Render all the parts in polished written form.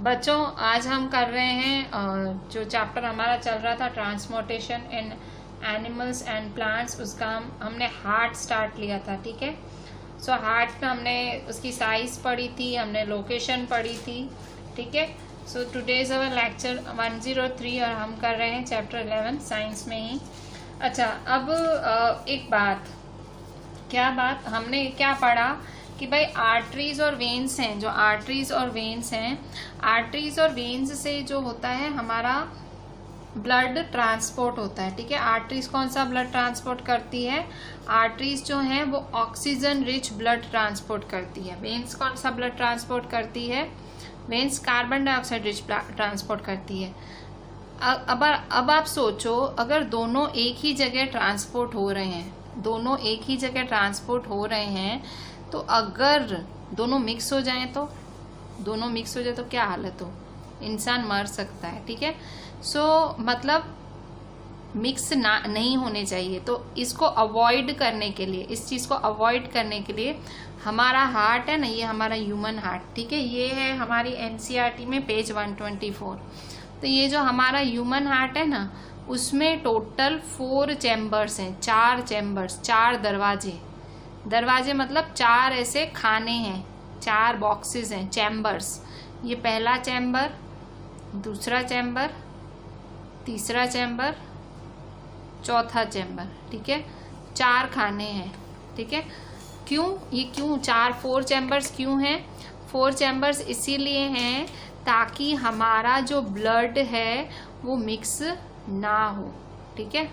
बच्चों आज हम कर रहे हैं जो चैप्टर हमारा चल रहा था transportation in animals and plants, उसका हमने हार्ट स्टार्ट लिया था। ठीक है, सो हार्ट में हमने उसकी साइज पढ़ी थी, हमने लोकेशन पढ़ी थी। ठीक है, so today is our lecture 103 और हम कर रहे हैं चैप्टर 11 साइंस में ही। अच्छा, अब एक बात, क्या बात हमने क्या पढ़ा कि भाई आर्टरीज और वेन्स हैं, जो आर्टरीज और वेन्स हैं, आर्टरीज और वेन्स से जो होता है हमारा ब्लड ट्रांसपोर्ट होता है। ठीक है, आर्टरीज कौन सा ब्लड ट्रांसपोर्ट करती है? आर्टरीज जो है वो ऑक्सीजन रिच ब्लड ट्रांसपोर्ट करती है। वेन्स कौन सा ब्लड ट्रांसपोर्ट करती है? Veins carbon dioxide rich transport करती है। अब आप सोचो, अगर दोनों एक ही जगह ट्रांसपोर्ट हो रहे हैं, दोनों एक ही जगह ट्रांसपोर्ट हो रहे हैं, तो अगर दोनों मिक्स हो जाएं तो क्या हालत हो? इंसान मर सकता है। ठीक है, सो मतलब मिक्स नहीं होने चाहिए। तो इसको अवॉइड करने के लिए, इस चीज को अवॉइड करने के लिए हमारा हार्ट है ना, ये हमारा ह्यूमन हार्ट, ठीक है, ये है हमारी एनसीईआरटी में पेज 124। तो ये जो हमारा ह्यूमन हार्ट है ना, उसमें टोटल 4 चैम्बर्स हैं, 4 चैम्बर्स, 4 दरवाजे मतलब 4 ऐसे खाने हैं, 4 बॉक्सेस हैं, चैम्बर्स। ये पहला चैम्बर, दूसरा चैम्बर, तीसरा चैम्बर, चौथा चैम्बर। ठीक है, 4 खाने हैं। ठीक है, क्यों 4 चैम्बर्स क्यों हैं? 4 चैम्बर्स इसीलिए हैं ताकि हमारा जो ब्लड है वो मिक्स ना हो। ठीक है,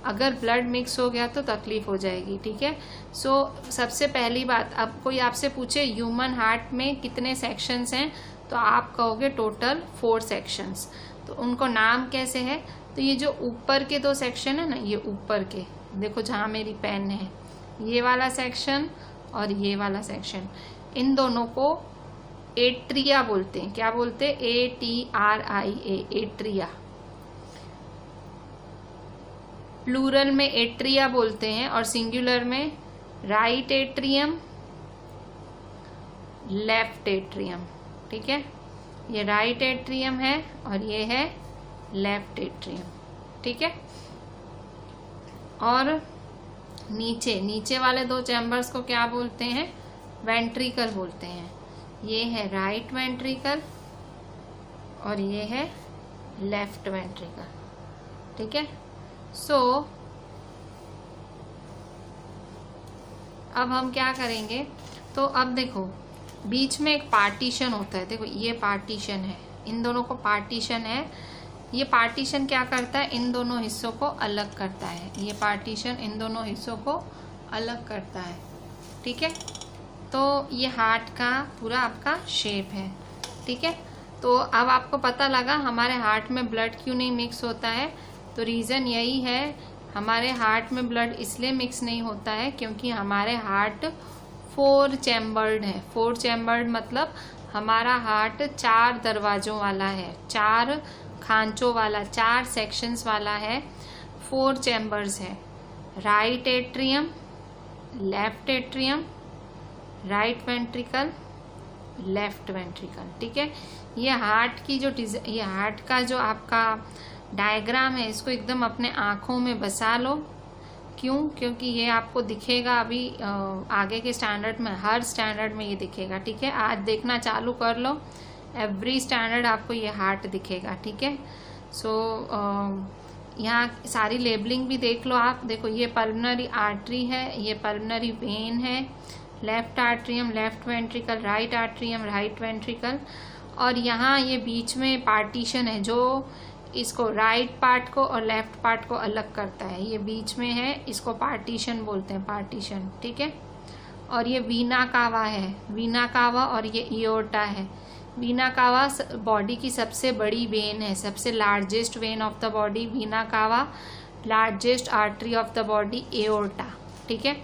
अगर ब्लड मिक्स हो गया तो तकलीफ हो जाएगी। ठीक है, सो सबसे पहली बात, अब कोई आपसे पूछे ह्यूमन हार्ट में कितने सेक्शंस हैं, तो आप कहोगे टोटल 4 सेक्शंस। तो उनको नाम कैसे है? तो ये जो ऊपर के 2 सेक्शन है ना, ये ऊपर के देखो जहाँ मेरी पेन है, ये वाला सेक्शन और ये वाला सेक्शन, इन दोनों को एट्रिया बोलते हैं। क्या बोलते हैं? ATRIA, atria. प्लूरल में एट्रिया बोलते हैं और सिंगुलर में राइट एट्रियम, लेफ्ट एट्रियम। ठीक है, ये राइट एट्रियम है और ये है लेफ्ट एट्रियम। ठीक है, और नीचे वाले 2 चैम्बर्स को क्या बोलते हैं? वेंट्रिकल बोलते हैं। ये है राइट वेंट्रिकल और ये है लेफ्ट वेंट्रिकल। ठीक है, सो अब हम क्या करेंगे, तो अब देखो बीच में एक पार्टीशन होता है। देखो ये पार्टीशन है, इन दोनों को पार्टीशन है। ये पार्टीशन क्या करता है? इन दोनों हिस्सों को अलग करता है। ये पार्टीशन इन दोनों हिस्सों को अलग करता है। ठीक है, तो ये हार्ट का पूरा आपका शेप है। ठीक है, तो अब आपको पता लगा हमारे हार्ट में ब्लड क्यों नहीं मिक्स होता है। तो रीज़न यही है, हमारे हार्ट में ब्लड इसलिए मिक्स नहीं होता है क्योंकि हमारे हार्ट 4 चैम्बर्ड है। 4 चैम्बर्ड मतलब हमारा हार्ट 4 दरवाजों वाला है, 4 खांचों वाला, 4 सेक्शंस वाला है, 4 चैम्बर्स है। Right atrium, left atrium, right ventricle, left ventricle. ठीक है, ये हार्ट की ये हार्ट का जो आपका डायग्राम है, इसको एकदम अपने आँखों में बसा लो। क्यों? क्योंकि ये आपको दिखेगा अभी आगे के स्टैंडर्ड में, हर स्टैंडर्ड में ये दिखेगा। ठीक है, आज देखना चालू कर लो, एवरी स्टैंडर्ड आपको ये हार्ट दिखेगा। ठीक है, सो यहाँ सारी लेबलिंग भी देख लो आप। देखो ये पल्मोनरी आर्टरी है, ये पल्मोनरी वेन है, left atrium, left ventricle, right atrium, right ventricle, और यहाँ ये बीच में पार्टीशन है जो इसको राइट पार्ट को और लेफ्ट पार्ट को अलग करता है। ये बीच में है, इसको पार्टीशन बोलते हैं, पार्टीशन। ठीक है, और ये वीना कावा है, वीना कावा, और ये एओर्टा है। वीना कावा बॉडी की सबसे बड़ी वेन है, सबसे largest vein of the body vena cava, largest artery of the body aorta. ठीक है,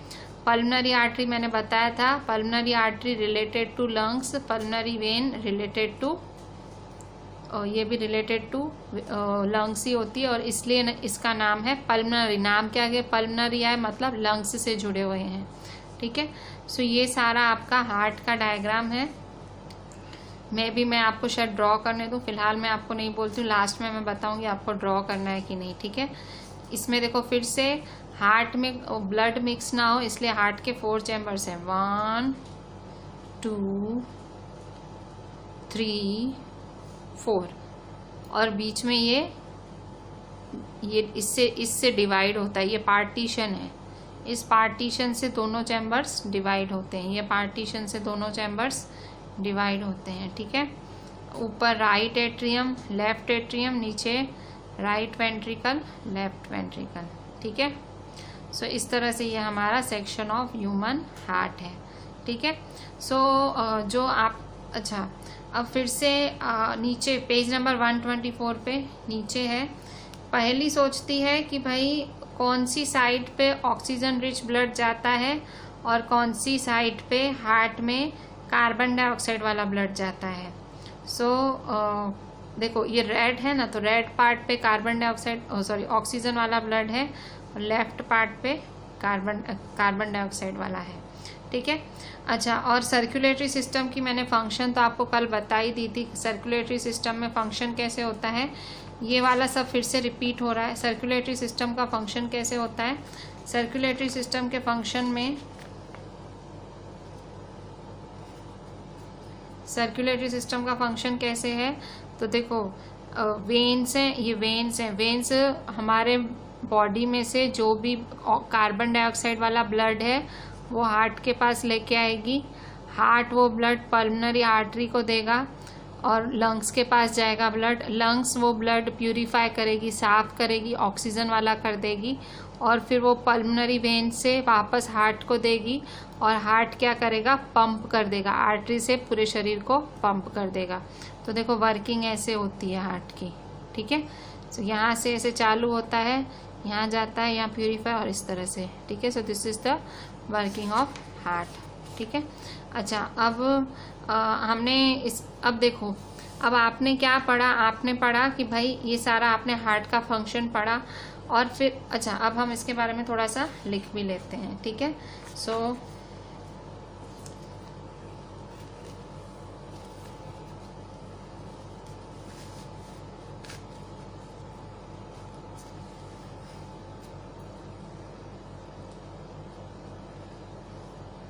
पल्मोनरी आर्टरी मैंने बताया था, pulmonary artery related to lungs, pulmonary vein related to, और ये भी रिलेटेड टू लंग्स ही होती है, और इसलिए इसका नाम है पल्मोनरी। नाम क्या है? पल्मोनरी है मतलब लंग्स से जुड़े हुए हैं। ठीक है, सो ये सारा आपका हार्ट का डायग्राम है। मैं आपको शायद ड्रॉ करने दूँ, फिलहाल मैं आपको नहीं बोलती हूँ, लास्ट में मैं बताऊँगी आपको ड्रॉ करना है कि नहीं, ठीक है। इसमें देखो फिर से हार्ट में ब्लड मिक्स ना हो, इसलिए हार्ट के 4 चैम्बर्स हैं, 1 2 3 4, और बीच में ये इससे डिवाइड होता है, ये पार्टीशन है, इस पार्टीशन से दोनों चैम्बर्स डिवाइड होते हैं, ये पार्टीशन से दोनों चैम्बर्स डिवाइड होते हैं, ठीक है। ऊपर राइट एट्रियम, लेफ्ट एट्रियम, नीचे राइट वेंट्रिकल, लेफ्ट वेंट्रिकल, ठीक है। सो इस तरह से ये हमारा सेक्शन ऑफ ह्यूमन हार्ट है, ठीक है। सो जो आप अच्छा अब फिर से नीचे पेज नंबर 124 पे नीचे है, पहली सोचती है कि भाई कौन सी साइड पे ऑक्सीजन रिच ब्लड जाता है और कौन सी साइड पे हार्ट में कार्बन डाइऑक्साइड वाला ब्लड जाता है। सो देखो ये रेड है ना, तो रेड पार्ट पे कार्बन डाइऑक्साइड ऑक्सीजन वाला ब्लड है, और लेफ्ट पार्ट पे कार्बन डाइऑक्साइड वाला है, ठीक है। अच्छा, और सर्कुलेटरी सिस्टम की मैंने फंक्शन तो आपको कल बता ही दी थी, सर्कुलेटरी सिस्टम में फंक्शन कैसे होता है, ये वाला सब फिर से रिपीट हो रहा है। सर्कुलेटरी सिस्टम का फंक्शन कैसे होता है, सर्कुलेटरी सिस्टम के फंक्शन में सर्कुलेटरी सिस्टम का फंक्शन कैसे है, तो देखो वेन्स हैं, ये वेन्स हैं, वेन्स हमारे बॉडी में से जो भी कार्बन डाइऑक्साइड वाला ब्लड है वो हार्ट के पास लेके आएगी, हार्ट वो ब्लड पल्मोनरी आर्टरी को देगा और लंग्स के पास जाएगा ब्लड, लंग्स वो ब्लड प्यूरिफाई करेगी, साफ करेगी, ऑक्सीजन वाला कर देगी, और फिर वो पल्मोनरी वेन से वापस हार्ट को देगी, और हार्ट क्या करेगा, पंप कर देगा, आर्टरी से पूरे शरीर को पंप कर देगा। तो देखो वर्किंग ऐसे होती है हार्ट की, ठीक है। तो यहाँ से ऐसे चालू होता है, यहाँ जाता है, यहाँ प्यूरिफाई, और इस तरह से, ठीक है। So this is the working of heart, ठीक है। अच्छा, अब अब देखो, अब आपने क्या पढ़ा, आपने पढ़ा कि भाई ये सारा आपने हार्ट का फंक्शन पढ़ा, और फिर अच्छा अब हम इसके बारे में थोड़ा सा लिख भी लेते हैं, ठीक है। सो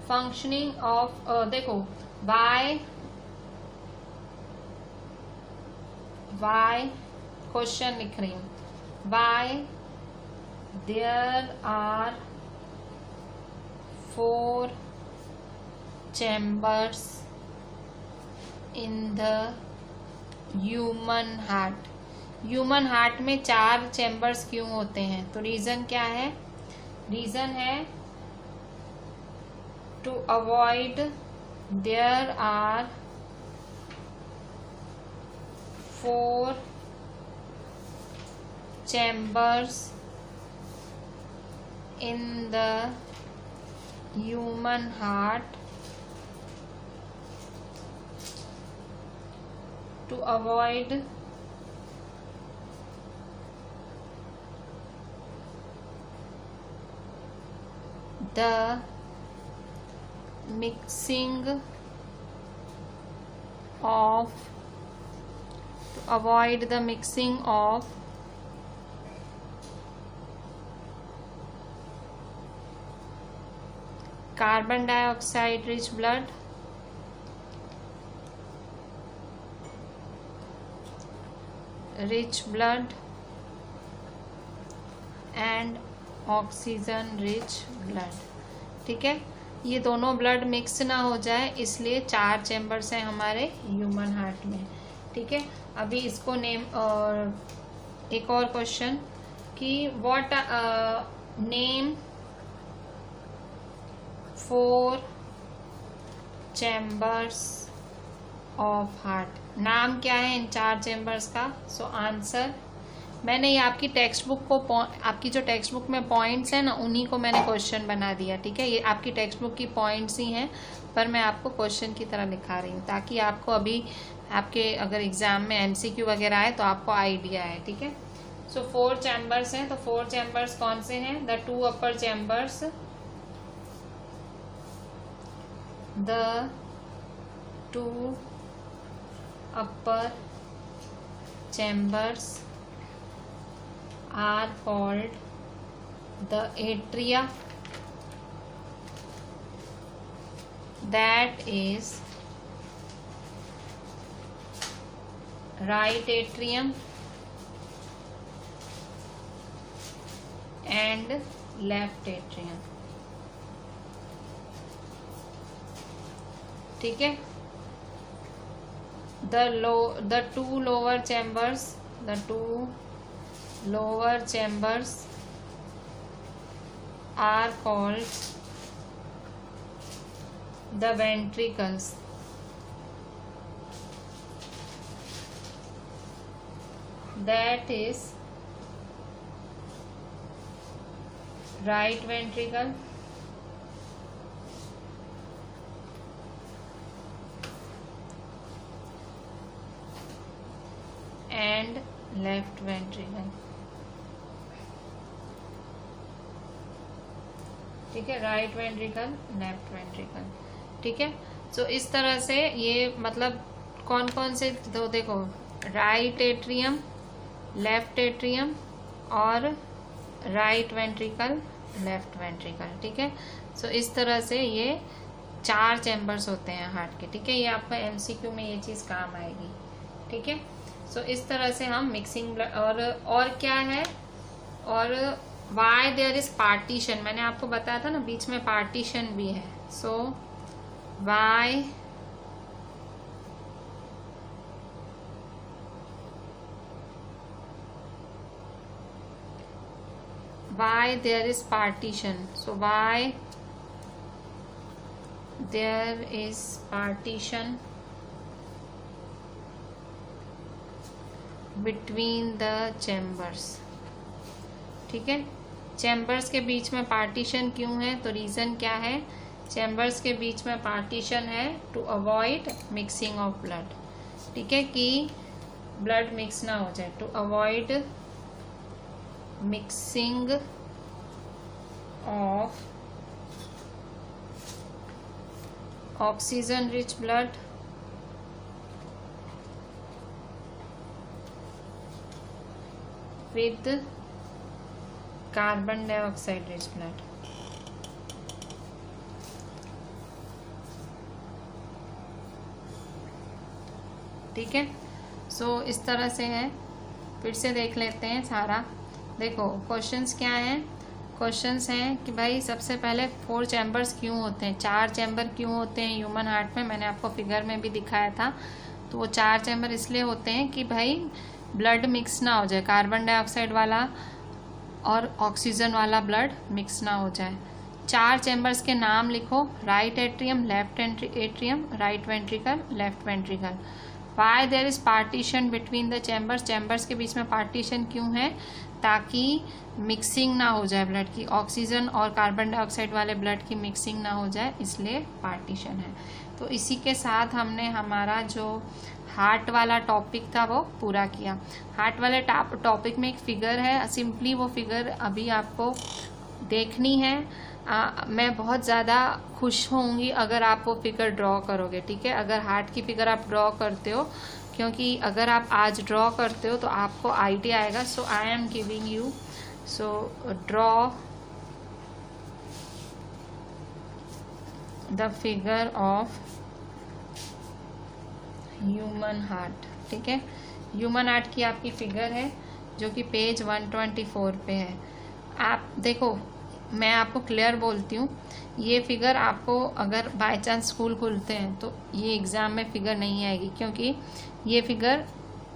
फंक्शनिंग ऑफ देखो वाई क्वेश्चन लिख रही हूँ, why there are 4 chambers in the human heart. Human heart में 4 चैम्बर्स क्यों होते हैं, तो रीजन क्या है, रीजन है to avoid there are 4 chambers in the human heart to avoid the mixing of carbon dioxide rich blood and oxygen rich blood, ठीक है। ये दोनों ब्लड मिक्स ना हो जाए, इसलिए 4 चैम्बर्स हैं हमारे ह्यूमन हार्ट में, ठीक है। अभी इसको नेम एक और क्वेश्चन कि what name 4 chambers of heart, नाम क्या है इन 4 चैम्बर्स का। सो आंसर, मैंने ये आपकी टेक्स्ट बुक को आपकी जो टेक्स्ट बुक में पॉइंट्स हैं ना, उन्हीं को मैंने क्वेश्चन बना दिया, ठीक है। ये आपकी टेक्स्ट बुक की पॉइंट्स ही हैं, पर मैं आपको क्वेश्चन की तरह लिखा रही हूँ, ताकि आपको अभी आपके अगर एग्जाम में MCQ वगैरह आए तो आपको आइडिया है, ठीक है। सो 4 चैम्बर्स हैं, तो 4 चैम्बर्स कौन से हैं, the 2 upper chambers, the 2 upper chambers are called the atria, that is right atrium and left atrium। ठीक है। the two lower chambers are called the ventricles, that is right ventricle and left ventricle. ठीक है, right ventricle, left ventricle. ठीक है, सो इस तरह से ये मतलब कौन कौन से, तो देखो राइट एट्रियम, लेफ्ट एट्रियम और राइट वेंट्रिकल, लेफ्ट वेंट्रिकल। ठीक है, सो इस तरह से ये 4 चैम्बर्स होते हैं हार्ट के। ठीक है, ये आपका एमसीक्यू में ये चीज़ काम आएगी। ठीक है, सो इस तरह से हम मिक्सिंग ब्लड और क्या है, और वाई देयर इज पार्टीशन, मैंने आपको बताया था ना बीच में पार्टीशन भी है। सो Y there is partition, so why there is partition between the chambers। ठीक है, चैम्बर्स के बीच में पार्टीशन क्यों है, तो रीज़न क्या है, चैम्बर्स के बीच में पार्टीशन है to avoid mixing of blood. ठीक है, कि ब्लड मिक्स ना हो जाए, to avoid mixing of oxygen rich blood with carbon dioxide rich blood. ठीक है, सो इस तरह से है। फिर से देख लेते हैं सारा। देखो क्वेश्चंस क्या हैं, क्वेश्चंस हैं कि भाई सबसे पहले 4 चैम्बर्स क्यों होते हैं, 4 चैम्बर क्यों होते हैं ह्यूमन हार्ट में, मैंने आपको फिगर में भी दिखाया था। तो वो 4 चैम्बर इसलिए होते हैं कि भाई ब्लड मिक्स ना हो जाए, कार्बन डाइऑक्साइड वाला और ऑक्सीजन वाला ब्लड मिक्स ना हो जाए। 4 चैम्बर्स के नाम लिखो, right atrium, left atrium, right ventricle, left ventricle. Why there is partition between the chambers, chambers के बीच में पार्टीशन क्यों है, ताकि मिक्सिंग ना हो जाए ब्लड की, ऑक्सीजन और कार्बन डाइऑक्साइड वाले ब्लड की मिक्सिंग ना हो जाए, इसलिए पार्टीशन है। तो इसी के साथ हमने हमारा जो हार्ट वाला टॉपिक था वो पूरा किया। हार्ट वाले टॉपिक में एक फिगर है, सिंपली वो फिगर अभी आपको देखनी है। मैं बहुत ज़्यादा खुश होंगी अगर आप वो फिगर ड्रॉ करोगे। ठीक है, अगर हार्ट की फिगर आप ड्रॉ करते हो, क्योंकि अगर आप आज ड्रॉ करते हो तो आपको आइडिया आएगा। So I am giving you, so draw the figure of human heart. ठीक है, ह्यूमन हार्ट की आपकी फिगर है जो कि पेज 124 पे है। आप देखो, मैं आपको क्लियर बोलती हूँ, ये फिगर आपको अगर बाय चांस स्कूल खुलते हैं तो ये एग्ज़ाम में फिगर नहीं आएगी, क्योंकि ये फिगर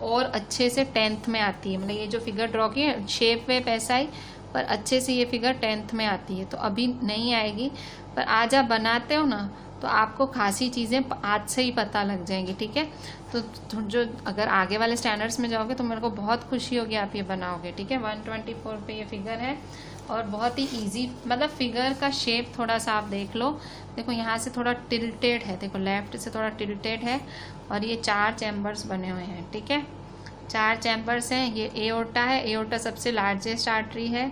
और अच्छे से 10th में आती है। मतलब ये जो फिगर ड्रॉ की है शेप वेप ऐसा ही, पर अच्छे से ये फिगर 10th में आती है, तो अभी नहीं आएगी। पर आज आप बनाते हो ना तो आपको खासी चीज़ें आज से ही पता लग जाएंगी। ठीक है, तो जो अगर आगे वाले स्टैंडर्ड्स में जाओगे तो मेरे को बहुत खुशी होगी आप ये बनाओगे। ठीक है, 124 पे ये फिगर है और बहुत ही इजी, मतलब फिगर का शेप थोड़ा सा आप देख लो। देखो यहाँ से थोड़ा टिल्टेड है, देखो लेफ्ट से थोड़ा टिल्टेड है, और ये 4 चैम्बर्स बने हुए हैं। ठीक है, 4 चैम्बर्स हैं। ये एओर्टा है, एओर्टा सबसे लार्जेस्ट आर्टरी है।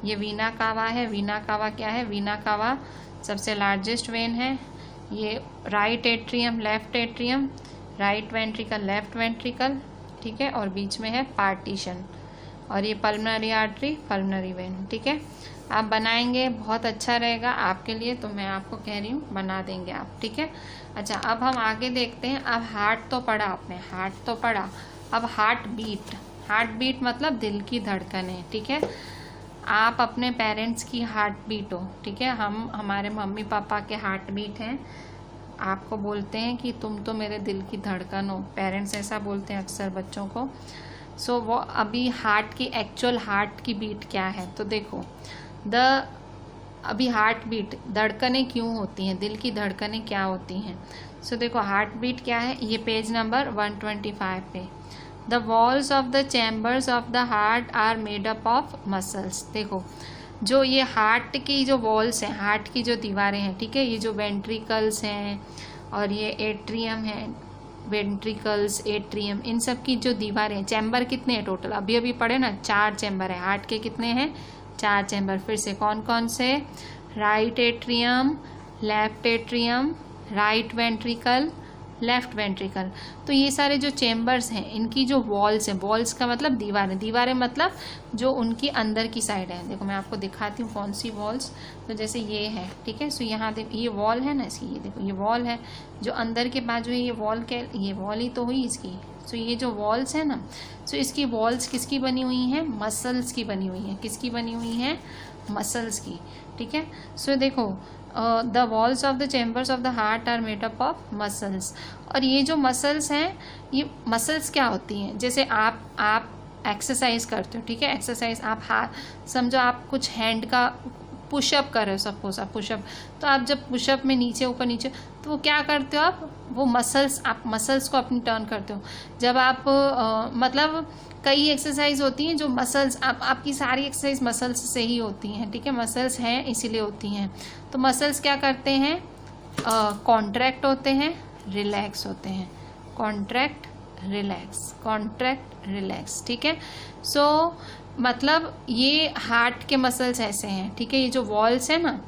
ये वीना कावा है, वीना कावा क्या है, वीना कावा सबसे लार्जेस्ट वेन है। ये right atrium, left atrium, right ventricle, left ventricle, ठीक है, और बीच में है पार्टीशन, और ये पल्मोनरी आर्टरी, पल्मोनरी वेन, ठीक है। आप बनाएंगे, बहुत अच्छा रहेगा आपके लिए, तो मैं आपको कह रही हूँ बना देंगे आप, ठीक है। अच्छा, अब हम आगे देखते हैं। अब हार्ट तो पढ़ा आपने, हार्ट तो पढ़ा, अब हार्ट बीट। हार्ट बीट मतलब दिल की धड़कनें, ठीक है। आप अपने पेरेंट्स की हार्ट बीट हो, ठीक है। हम हमारे मम्मी पापा के हार्ट बीट हैं, आपको बोलते हैं कि तुम तो मेरे दिल की धड़कन हो, पेरेंट्स ऐसा बोलते हैं अक्सर बच्चों को। सो वो अभी हार्ट की एक्चुअल हार्ट की बीट क्या है, तो देखो अभी हार्ट बीट, धड़कनें क्यों होती हैं, दिल की धड़कनें क्या होती हैं। सो देखो हार्ट बीट क्या है, ये पेज नंबर 125 पे। The walls of the chambers of the heart are made up of muscles. देखो जो ये हार्ट की जो वॉल्स हैं, हार्ट की जो दीवारें हैं, ठीक है, ये जो वेंट्रिकल्स हैं और ये एट्रियम है, वेंट्रिकल्स, एट्रियम, इन सब की जो दीवारें हैं, चैम्बर कितने हैं टोटल, अभी अभी पढ़े ना, 4 चैम्बर है हार्ट के, कितने हैं, 4 चैम्बर। फिर से कौन कौन से, right atrium, left atrium, right ventricle, left ventricle. तो ये सारे जो चैम्बर्स हैं, इनकी जो वॉल्स हैं, वॉल्स का मतलब दीवारें, दीवारें मतलब जो उनकी अंदर की साइड है। देखो मैं आपको दिखाती हूँ कौन सी वॉल्स, तो जैसे ये है, ठीक है। सो यहाँ देखो ये वॉल है ना इसकी, ये देखो ये वॉल है, जो अंदर के बाजू है, ये वॉल के, ये वॉल ही तो हुई इसकी। सो ये जो वॉल्स है ना, सो इसकी वॉल्स किसकी बनी हुई हैं, मसल्स की बनी हुई हैं, किसकी बनी हुई हैं, मसल्स की, ठीक है। सो देखो the walls of the chambers of the heart are made up of muscles. और ये जो मसल्स हैं, ये मसल्स क्या होती हैं, जैसे आप एक्सरसाइज करते हो, ठीक है, एक्सरसाइज आप हाथ समझो, आप कुछ हैंड का पुशअप कर रहे हो, सपोज आप पुशअप, तो आप जब पुशअप में नीचे ऊपर नीचे, तो वो क्या करते हो आप, वो मसल्स, आप मसल्स को अपनी टर्न करते हो। जब आप मतलब कई एक्सरसाइज होती हैं जो मसल्स, आपकी सारी एक्सरसाइज मसल्स से ही होती हैं, ठीक है, मसल्स हैं इसीलिए होती हैं। तो मसल्स क्या करते हैं, कॉन्ट्रैक्ट होते हैं, रिलैक्स होते हैं, कॉन्ट्रैक्ट रिलैक्स, कॉन्ट्रैक्ट रिलैक्स, ठीक है। सो मतलब ये हार्ट के मसल्स ऐसे हैं, ठीक है। ये जो वॉल्स हैं ना,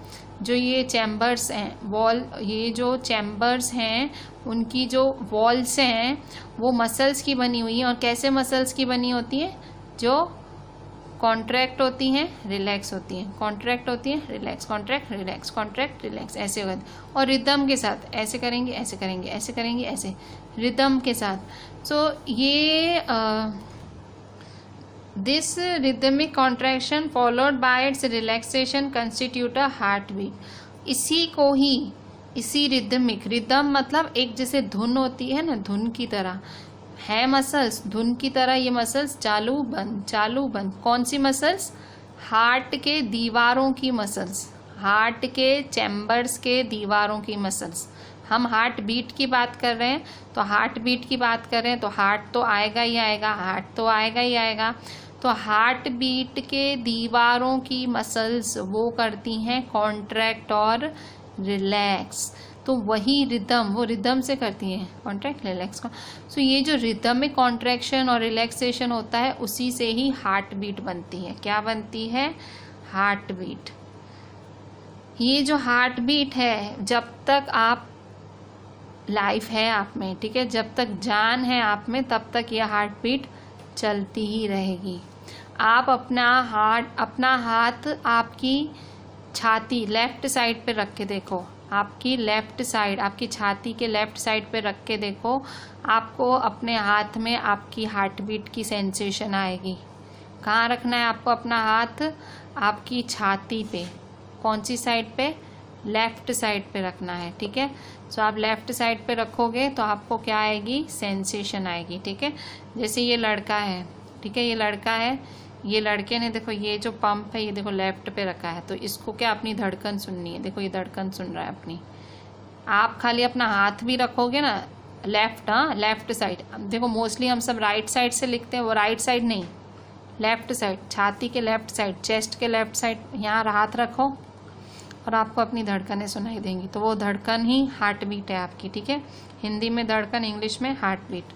जो ये चैम्बर्स हैं, वॉल, ये जो चैम्बर्स हैं उनकी जो वॉल्स हैं वो मसल्स की बनी हुई हैं। और कैसे मसल्स की बनी होती हैं, जो कॉन्ट्रैक्ट होती हैं, रिलैक्स होती हैं, कॉन्ट्रैक्ट होती हैं, relax, contract relax, contract relax, ऐसे होगा। और रिदम के साथ ऐसे करेंगे, ऐसे करेंगे, ऐसे करेंगे, ऐसे रिदम के साथ। सो ये This rhythmic contraction followed by its relaxation constitute a heartbeat। इसी को ही, इसी रिदमिक, रिदम मतलब एक जैसे धुन होती है ना, धुन की तरह है मसल्स, धुन की तरह ये मसल्स चालू बंद, चालू बंद। कौन सी मसल्स, हार्ट के दीवारों की मसल्स, हार्ट के चैम्बर्स के दीवारों की मसल्स। हम हार्ट बीट की बात कर रहे हैं, तो हार्ट बीट की बात कर रहे हैं तो हार्ट तो आएगा ही आएगा, हार्ट तो आएगा ही आएगा। तो हार्ट बीट के दीवारों की मसल्स वो करती हैं कॉन्ट्रैक्ट और रिलैक्स। तो वही रिदम, वो रिदम से करती हैं कॉन्ट्रैक्ट रिलैक्स को। सो ये जो रिदम में कॉन्ट्रैक्शन और रिलैक्सेशन होता है, उसी से ही हार्ट बीट बनती है। क्या बनती है, हार्ट बीट। ये जो हार्ट बीट है, जब तक आप लाइफ है आप में, ठीक है, जब तक जान है आप में, तब तक ये हार्ट बीट चलती ही रहेगी। आप अपना हाथ आपकी छाती लेफ्ट साइड पे रख के देखो, आपकी लेफ्ट साइड, आपकी छाती के लेफ्ट साइड पे रख के देखो, आपको अपने हाथ में आपकी हार्ट बीट की सेंसेशन आएगी। कहाँ रखना है आपको अपना हाथ, आपकी छाती पे। कौन सी साइड पे, लेफ्ट साइड पे रखना है, ठीक है। सो आप लेफ्ट साइड पे रखोगे तो आपको क्या आएगी, सेंसेशन आएगी, ठीक है। जैसे ये लड़का है, ठीक है, ये लड़का है, ये लड़के ने देखो ये जो पंप है ये देखो लेफ्ट पे रखा है, तो इसको क्या अपनी धड़कन सुननी है। देखो ये धड़कन सुन रहा है अपनी। आप खाली अपना हाथ भी रखोगे ना लेफ्ट, हाँ लेफ्ट साइड, देखो मोस्टली हम सब राइट साइड से लिखते हैं, वो राइट साइड नहीं, लेफ्ट साइड, छाती के लेफ्ट साइड, चेस्ट के लेफ्ट साइड, यहाँ हाथ रखो और आपको अपनी धड़कनें सुनाई देंगी। तो वो धड़कन ही हार्ट बीट है आपकी, ठीक है। हिंदी में धड़कन, इंग्लिश में हार्ट बीट।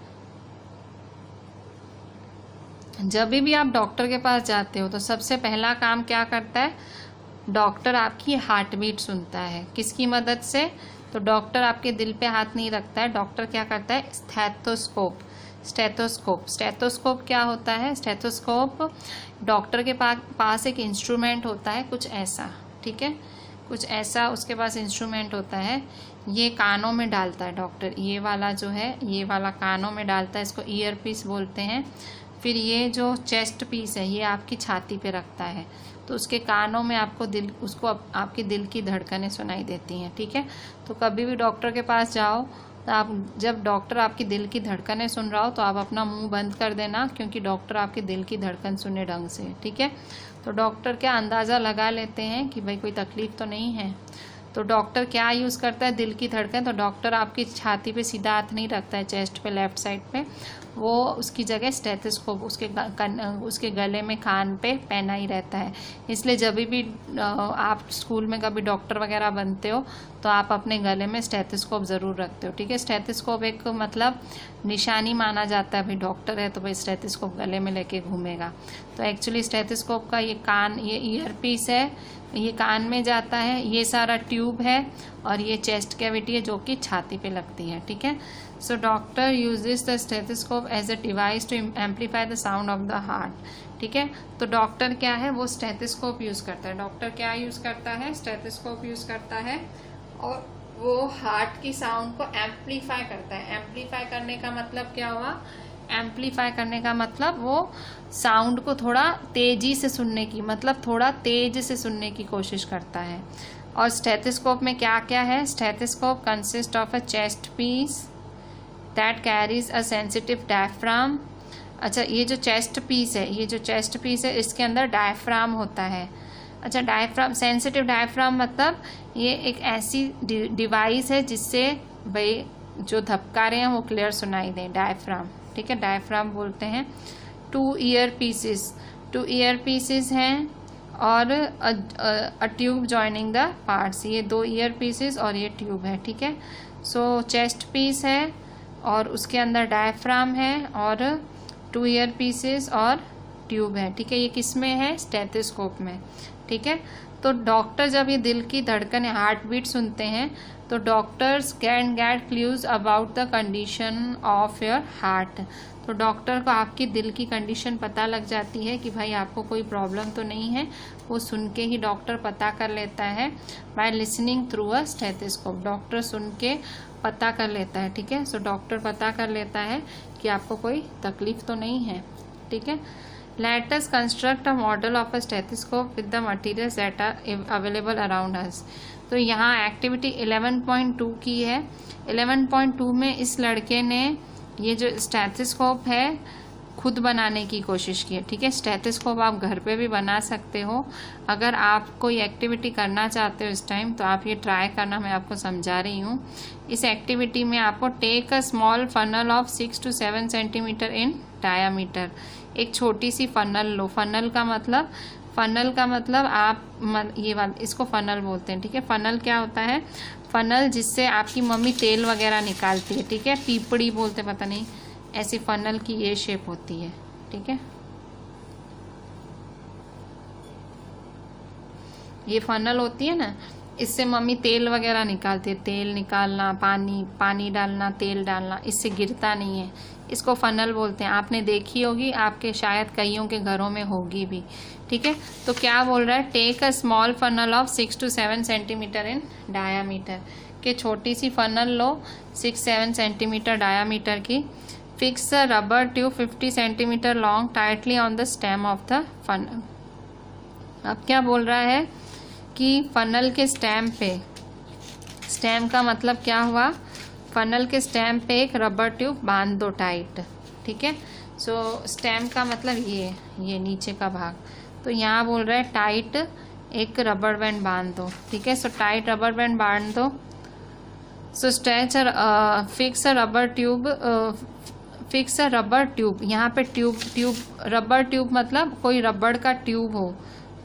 जब भी आप डॉक्टर के पास जाते हो तो सबसे पहला काम क्या करता है, डॉक्टर आपकी हार्ट बीट सुनता है। किसकी मदद से, तो डॉक्टर आपके दिल पे हाथ नहीं रखता है, डॉक्टर क्या करता है, स्टेथोस्कोप। स्टेथोस्कोप क्या होता है, स्टेथोस्कोप डॉक्टर के पास एक इंस्ट्रूमेंट होता है कुछ ऐसा, ठीक है, कुछ ऐसा उसके पास इंस्ट्रूमेंट होता है, ये कानों में डालता है डॉक्टर, ये वाला जो है ये वाला कानों में डालता है, इसको ईयर पीस बोलते हैं। फिर ये जो चेस्ट पीस है ये आपकी छाती पे रखता है, तो उसके कानों में आपको आपकी दिल की धड़कनें सुनाई देती हैं, ठीक है। तो कभी भी डॉक्टर के पास जाओ तो आप, जब डॉक्टर आपकी दिल की धड़कनें सुन रहा हो तो आप अपना मुंह बंद कर देना, क्योंकि डॉक्टर आपकी दिल की धड़कन सुने ढंग से, ठीक है। तो डॉक्टर क्या अंदाज़ा लगा लेते हैं कि भाई कोई तकलीफ़ तो नहीं है। तो डॉक्टर क्या यूज़ करता है, दिल की धड़कन, तो डॉक्टर आपकी छाती पे सीधा हाथ नहीं रखता है, चेस्ट पे, लेफ्ट साइड पे, वो उसकी जगह स्टेथोस्कोप उसके गले में, कान पे पहना ही रहता है। इसलिए जब भी आप स्कूल में कभी डॉक्टर वगैरह बनते हो तो आप अपने गले में स्टेथोस्कोप ज़रूर रखते हो, ठीक है। स्टेथोस्कोप एक मतलब निशानी माना जाता है, भाई डॉक्टर है तो भाई स्टेथोस्कोप गले में लेके घूमेगा। तो एक्चुअली स्टेथोस्कोप का ये ईयर पीस है, ये कान में जाता है, ये सारा ट्यूब है, और ये चेस्ट कैविटी है जो कि छाती पे लगती है, ठीक है। So doctor uses the stethoscope as a device to amplify the sound of the heart, ठीक है। तो डॉक्टर क्या है, वो स्टेथोस्कोप यूज़ करता है। डॉक्टर क्या यूज़ करता है, स्टेथोस्कोप यूज़ करता है, और वो हार्ट की साउंड को एम्पलीफाई करता है। एम्पलीफाई करने का मतलब क्या हुआ, एम्पलीफाई करने का मतलब वो साउंड को थोड़ा तेजी से सुनने की, मतलब थोड़ा तेज से सुनने की कोशिश करता है। और स्टेथोस्कोप में क्या क्या है, stethoscope consist of a chest piece that carries a sensitive diaphragm. अच्छा, ये जो चेस्ट पीस है, इसके अंदर डायफ्राम होता है। अच्छा, डायफ्राम, सेंसिटिव डायफ्राम मतलब ये एक ऐसी डिवाइस है जिससे भाई जो धबकारे हैं वो क्लियर सुनाई दें, डायफ्राम, ठीक है, डायफ्राम बोलते हैं। 2 ईयर पीसेस हैं और a tube joining the parts, ये 2 ईयर पीसेस और ये ट्यूब है, ठीक है। सो चेस्ट पीस है और उसके अंदर डायफ्राम है और 2 ईयर पीसेस और ट्यूब है, ठीक है। ये किस में है, स्टेथोस्कोप में, ठीक है। तो डॉक्टर जब ये दिल की धड़कन, हार्ट बीट सुनते हैं तो doctors can get clues about the condition of your heart. तो डॉक्टर को आपकी दिल की कंडीशन पता लग जाती है कि भाई आपको कोई प्रॉब्लम तो नहीं है, वो सुन के ही डॉक्टर पता कर लेता है, by listening through a stethoscope. Doctor सुन के पता कर लेता है, ठीक है। सो डॉक्टर पता कर लेता है कि आपको कोई तकलीफ तो नहीं है, ठीक है। Let us construct a model of a stethoscope with the materials that are available around us. तो यहाँ एक्टिविटी 11.2 की है। 11.2 में इस लड़के ने ये जो स्टेथोस्कोप है खुद बनाने की कोशिश की है, ठीक है। स्टेथोस्कोप आप घर पे भी बना सकते हो। अगर आप कोई एक्टिविटी करना चाहते हो इस टाइम तो आप ये ट्राई करना, मैं आपको समझा रही हूँ। इस एक्टिविटी में आपको take a small funnel of 6 to 7 centimetre in diameter. एक छोटी सी फनल लो। फनल का मतलब आप ये वाला, इसको फनल बोलते हैं, ठीक है। फनल क्या होता है, फनल जिससे आपकी मम्मी तेल वगैरह निकालती है, ठीक है। पीपड़ी बोलते, पता नहीं, ऐसी फनल की ये शेप होती है, ठीक है। ये फनल होती है ना, इससे मम्मी तेल वगैरह निकालती है, तेल निकालना, पानी डालना, तेल डालना, इससे गिरता नहीं है, इसको फनल बोलते हैं। आपने देखी होगी, आपके शायद कईयों के घरों में होगी भी, ठीक है। तो क्या बोल रहा है, take a small funnel of 6 to 7 centimetre in diameter, के छोटी सी फनल लो 6-7 सेंटीमीटर डायामीटर की। Fix a rubber tube 50 centimetre long tightly on the stem of the funnel. अब क्या बोल रहा है कि फनल के स्टेम पे, स्टेम का मतलब क्या हुआ, फनल के स्टेम पे एक रबर ट्यूब बांध दो टाइट, ठीक है। सो स्टेम का मतलब ये नीचे का भाग, तो यहाँ बोल रहा है टाइट एक रबर बैंड बांध दो, ठीक है। सो टाइट रबर बैंड बांध दो। So stretch fix a rubber tube, यहाँ पे ट्यूब रबर ट्यूब मतलब कोई रबड़ का ट्यूब हो,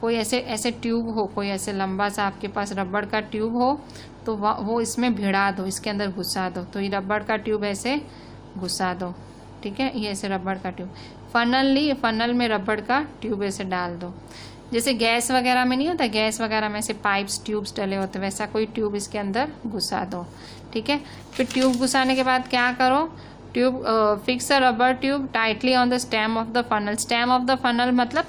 कोई ऐसे ट्यूब हो, कोई ऐसे लंबा सा आपके पास रबड़ का ट्यूब हो तो वो इसमें भिड़ा दो, इसके अंदर घुसा दो। तो ये रबड़ का ट्यूब ऐसे घुसा दो, ठीक है, ये ऐसे रबड़ का ट्यूब। फनल ली, फनल में रबड़ का ट्यूब ऐसे डाल दो। जैसे गैस वगैरह में नहीं होता, गैस वगैरह में से पाइप्स ट्यूब्स डले होते, वैसा कोई ट्यूब इसके अंदर घुसा दो, ठीक है। फिर ट्यूब घुसाने के बाद क्या करो, tube fix a rubber tube tightly on the stem of the funnel. Stem of the funnel मतलब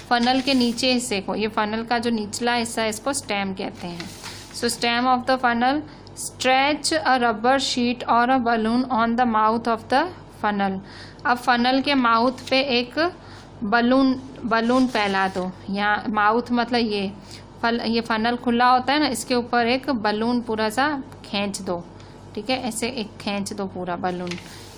फनल के नीचे हिस्से को, ये फनल का जो निचला हिस्सा है इसको स्टेम कहते हैं। So stem of the funnel, stretch a rubber sheet और a balloon on the mouth of the funnel. अब फनल के माउथ पे एक बलून फैला दो। यहाँ माउथ मतलब ये फनल खुला होता है ना, इसके ऊपर एक बलून पूरा सा खींच दो, ठीक है, ऐसे एक खींच दो पूरा बलून,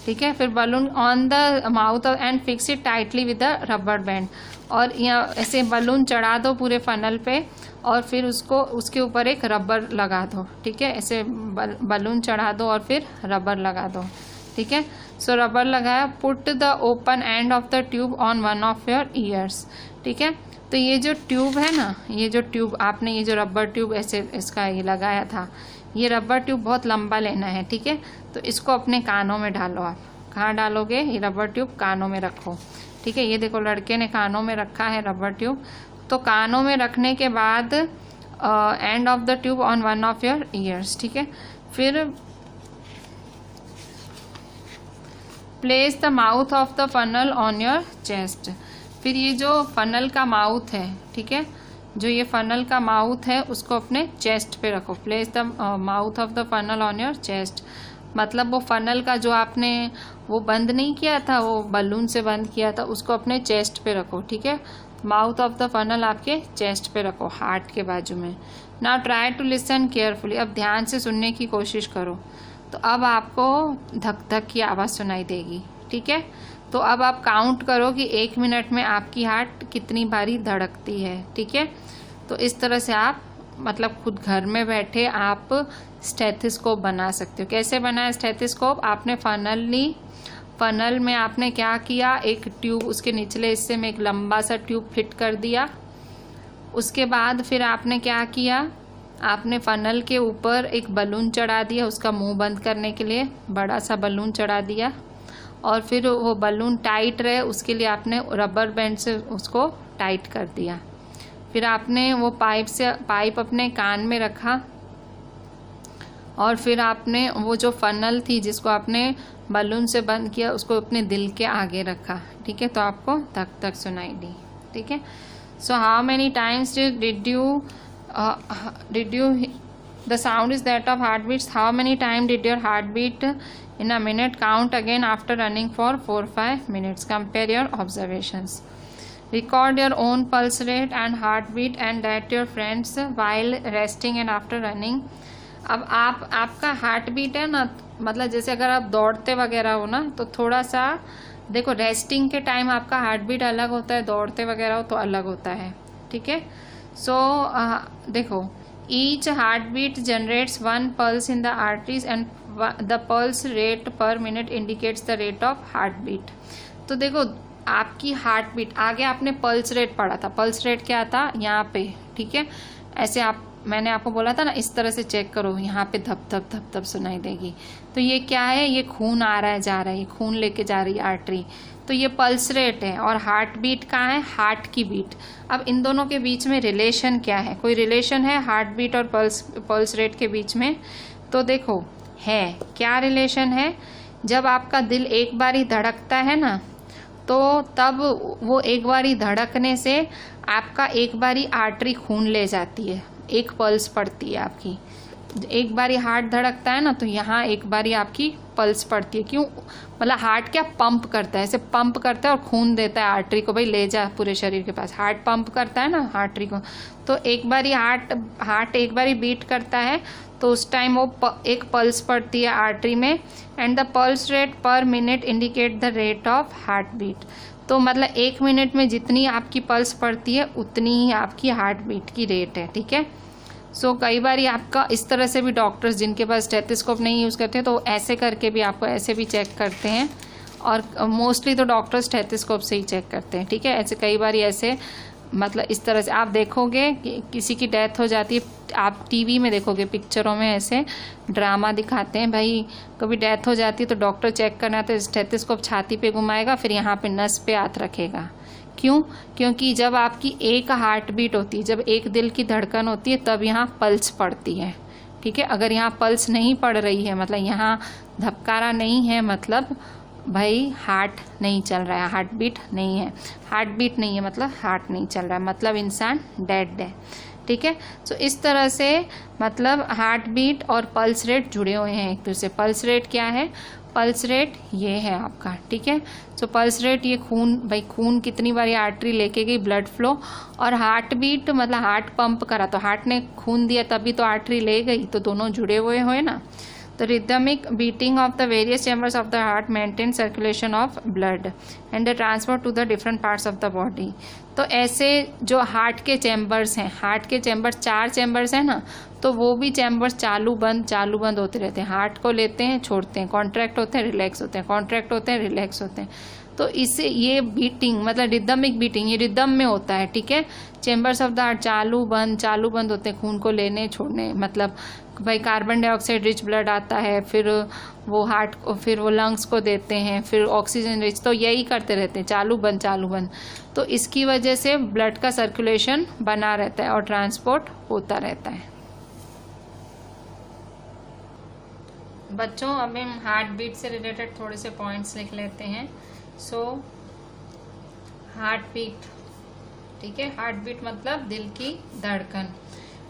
ठीक है। फिर balloon on the mouth and fix it tightly with the rubber band, और यहाँ ऐसे बलून चढ़ा दो पूरे फनल पे और फिर उसके ऊपर एक रबर लगा दो, ठीक है। ऐसे बलून चढ़ा दो और फिर रबर लगा दो, ठीक है। सो रबर लगाया। Put the open end of the tube on one of your ears, ठीक है। तो ये जो ट्यूब है ना, ये जो ट्यूब आपने ये जो रबर ट्यूब ऐसे इसका ये लगाया था, ये रबर ट्यूब बहुत लंबा लेना है, ठीक है। तो इसको अपने कानों में डालो। आप कहाँ डालोगे, ये रबर ट्यूब कानों में रखो, ठीक है। ये देखो लड़के ने कानों में रखा है रबर ट्यूब। तो कानों में रखने के बाद end of the tube on one of your ears, ठीक है। फिर place the mouth of the funnel on your chest. फिर ये जो फनल का माउथ है, ठीक है, जो ये फनल का माउथ है उसको अपने चेस्ट पे रखो। Place the mouth of the funnel on your chest मतलब वो फनल का जो आपने वो बंद नहीं किया था, वो बलून से बंद किया था, उसको अपने चेस्ट पे रखो, ठीक है। माउथ ऑफ द फनल आपके चेस्ट पे रखो, हार्ट के बाजू में। Now try to listen carefully. अब ध्यान से सुनने की कोशिश करो। तो अब आपको धक धक की आवाज़ सुनाई देगी, ठीक है। तो अब आप काउंट करो कि 1 मिनट में आपकी हार्ट कितनी बारी धड़कती है, ठीक है। तो इस तरह से आप मतलब खुद घर में बैठे आप स्टेथोस्कोप बना सकते हो। कैसे बनाया स्टेथोस्कोप? आपने फनल ली, फनल में आपने क्या किया, एक ट्यूब उसके निचले हिस्से में एक लंबा सा ट्यूब फिट कर दिया। उसके बाद फिर आपने क्या किया, आपने फनल के ऊपर एक बलून चढ़ा दिया, उसका मुंह बंद करने के लिए बड़ा सा बलून चढ़ा दिया, और फिर वो बलून टाइट रहे उसके लिए आपने रबर बैंड से उसको टाइट कर दिया। फिर आपने वो पाइप अपने कान में रखा, और फिर आपने वो जो फनल थी जिसको आपने बलून से बंद किया उसको अपने दिल के आगे रखा, ठीक है। तो आपको धक धक सुनाई दी, ठीक है। So how many times did you the sound is that of heartbeats. How many times did your heart beat in a minute? Count again after running for 4-5 minutes. Compare your observations. Record your own pulse rate and heartbeat and that your friends while resting and after running. अब आपका heart beat है ना, मतलब जैसे अगर आप दौड़ते वगैरह हो ना, तो थोड़ा सा देखो, रेस्टिंग के टाइम आपका हार्ट बीट अलग होता है, दौड़ते वगैरह हो तो अलग होता है, ठीक है। सो देखो, each heart beat generates 1 pulse in the arteries and the pulse rate per minute indicates the rate of heart beat. तो देखो आपकी हार्ट बीट, आगे आपने पल्स रेट पढ़ा था, पल्स रेट क्या था यहाँ पे, ठीक है। ऐसे मैंने आपको बोला था ना, इस तरह से चेक करो, यहाँ पे धप धप धप धप सुनाई देगी। तो ये क्या है, ये खून आ रहा है जा रहा है, ये खून लेके जा रही है आर्टरी, तो ये पल्स रेट है। और हार्ट बीट कहाँ है, हार्ट की बीट। अब इन दोनों के बीच में रिलेशन क्या है, कोई रिलेशन है हार्ट बीट और पल्स रेट के बीच में? तो देखो है, क्या रिलेशन है, जब आपका दिल एक बारी धड़कता है ना, तो तब वो एक बारी धड़कने से आपका एक बारी आर्टरी खून ले जाती है, एक पल्स पड़ती है आपकी। एक बारी हार्ट धड़कता है ना, तो यहाँ एक बारी आपकी पल्स पड़ती है। क्यों? मतलब हार्ट क्या पंप करता है, ऐसे पंप करता है और खून देता है आर्टरी को, भाई ले जा पूरे शरीर के पास। हार्ट पंप करता है ना आर्टरी को, तो एक बारी हार्ट एक बारी बीट करता है, तो उस टाइम वो एक पल्स पड़ती है आर्टरी में। And the pulse rate per minute indicate the rate of heart beat. तो मतलब 1 मिनट में जितनी आपकी पल्स पड़ती है उतनी ही आपकी हार्ट बीट की रेट है, ठीक है। सो कई बार आपका इस तरह से भी डॉक्टर्स जिनके पास स्टेथोस्कोप नहीं यूज़ करते तो ऐसे करके भी आपको ऐसे भी चेक करते हैं, और मोस्टली तो डॉक्टर स्टेथोस्कोप से ही चेक करते हैं, ठीक है। ऐसे कई बार ऐसे मतलब इस तरह से आप देखोगे कि किसी की डेथ हो जाती है, आप टीवी में देखोगे, पिक्चरों में ऐसे ड्रामा दिखाते हैं, भाई कभी डेथ हो जाती है तो डॉक्टर चेक करना तो स्टेथोस्कोप छाती पे घुमाएगा, फिर यहाँ पे नस पे हाथ रखेगा क्यों? क्योंकि जब आपकी एक हार्ट बीट होती है, जब एक दिल की धड़कन होती है, तब यहाँ पल्स पड़ती है, ठीक है। अगर यहाँ पल्स नहीं पड़ रही है, मतलब यहाँ धबकारा नहीं है, मतलब भाई हार्ट नहीं चल रहा है, हार्ट बीट नहीं है। हार्ट बीट नहीं है मतलब हार्ट नहीं चल रहा है, मतलब इंसान डेड है, ठीक है। तो इस तरह से मतलब हार्ट बीट और पल्स रेट जुड़े हुए हैं एक दूसरे। पल्स रेट क्या है? पल्स रेट ये है आपका, ठीक है। सो पल्स रेट ये खून, भाई खून कितनी बारी आर्टरी लेके गई, ब्लड फ्लो। और हार्ट बीट मतलब हार्ट पंप करा, तो हार्ट ने खून दिया तभी तो आर्टरी ले गई, तो दोनों जुड़े हुए हुए ना। The rhythmic beating of the various chambers of the heart maintains circulation of blood and the transport to the different parts of the body. तो ऐसे जो हार्ट के चैम्बर्स हैं, हार्ट के चैम्बर्स 4 चैम्बर्स हैं ना, तो वो भी चैम्बर्स चालू बंद होते रहते हैं। हार्ट को लेते हैं, छोड़ते हैं, कॉन्ट्रैक्ट होते हैं, रिलैक्स होते हैं, कॉन्ट्रैक्ट होते हैं, रिलैक्स होते हैं। तो इससे ये बीटिंग मतलब रिदमिक बीटिंग, ये रिदम में होता है, ठीक है। चैम्बर्स ऑफ द हार्ट चालू बंद होते हैं, खून को लेने छोड़ने, मतलब भाई कार्बन डाइऑक्साइड रिच ब्लड आता है, फिर वो हार्ट को, फिर वो लंग्स को देते हैं, फिर ऑक्सीजन रिच, तो यही करते रहते हैं, चालू बंद। तो इसकी वजह से ब्लड का सर्कुलेशन बना रहता है और ट्रांसपोर्ट होता रहता है। बच्चों अब हम हार्ट बीट से रिलेटेड थोड़े से पॉइंट्स लिख लेते हैं। सो हार्ट बीट, ठीक है, हार्ट बीट मतलब दिल की धड़कन,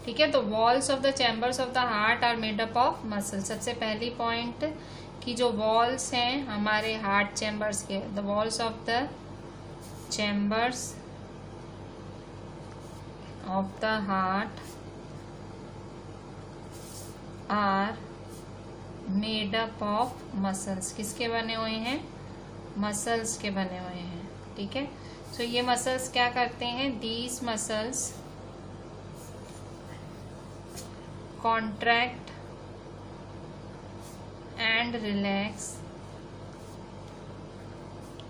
ठीक है। तो walls of the chambers of the heart are made up of muscle. सबसे पहली पॉइंट कि जो वॉल्स हैं हमारे हार्ट चैम्बर्स के, the walls of the chambers of the heart are made up of muscles. किसके बने हुए हैं? मसल्स के बने हुए हैं, ठीक है। सो ये मसल्स क्या करते हैं? These muscles contract and relax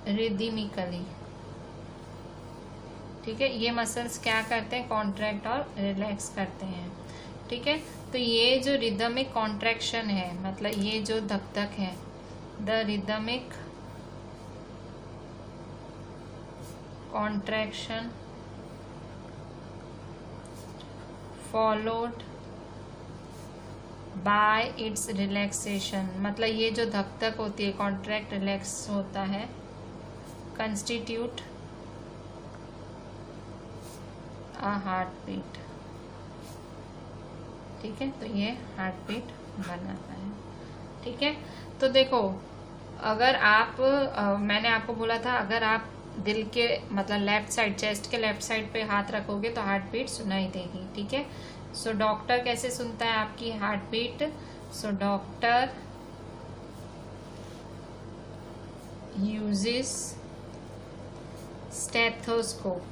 rhythmically, ठीक है। ये मसल्स क्या करते हैं? कॉन्ट्रैक्ट और रिलैक्स करते हैं, ठीक है। तो ये जो रिदमिक कॉन्ट्रैक्शन है, मतलब ये जो धक-धक है, the rhythmic contraction followed by it's relaxation, मतलब ये जो धक-धक होती है, कॉन्ट्रैक्ट रिलैक्स होता है, कंस्टिट्यूट अ हार्ट बीट, ठीक है। तो ये हार्ट बीट बनाता है, ठीक है। तो देखो अगर आप मैंने आपको बोला था अगर आप दिल के मतलब लेफ्ट साइड, चेस्ट के लेफ्ट साइड पे हाथ रखोगे तो हार्ट बीट सुनाई देगी, ठीक है। सो डॉक्टर कैसे सुनता है आपकी heart beat? So doctor uses stethoscope.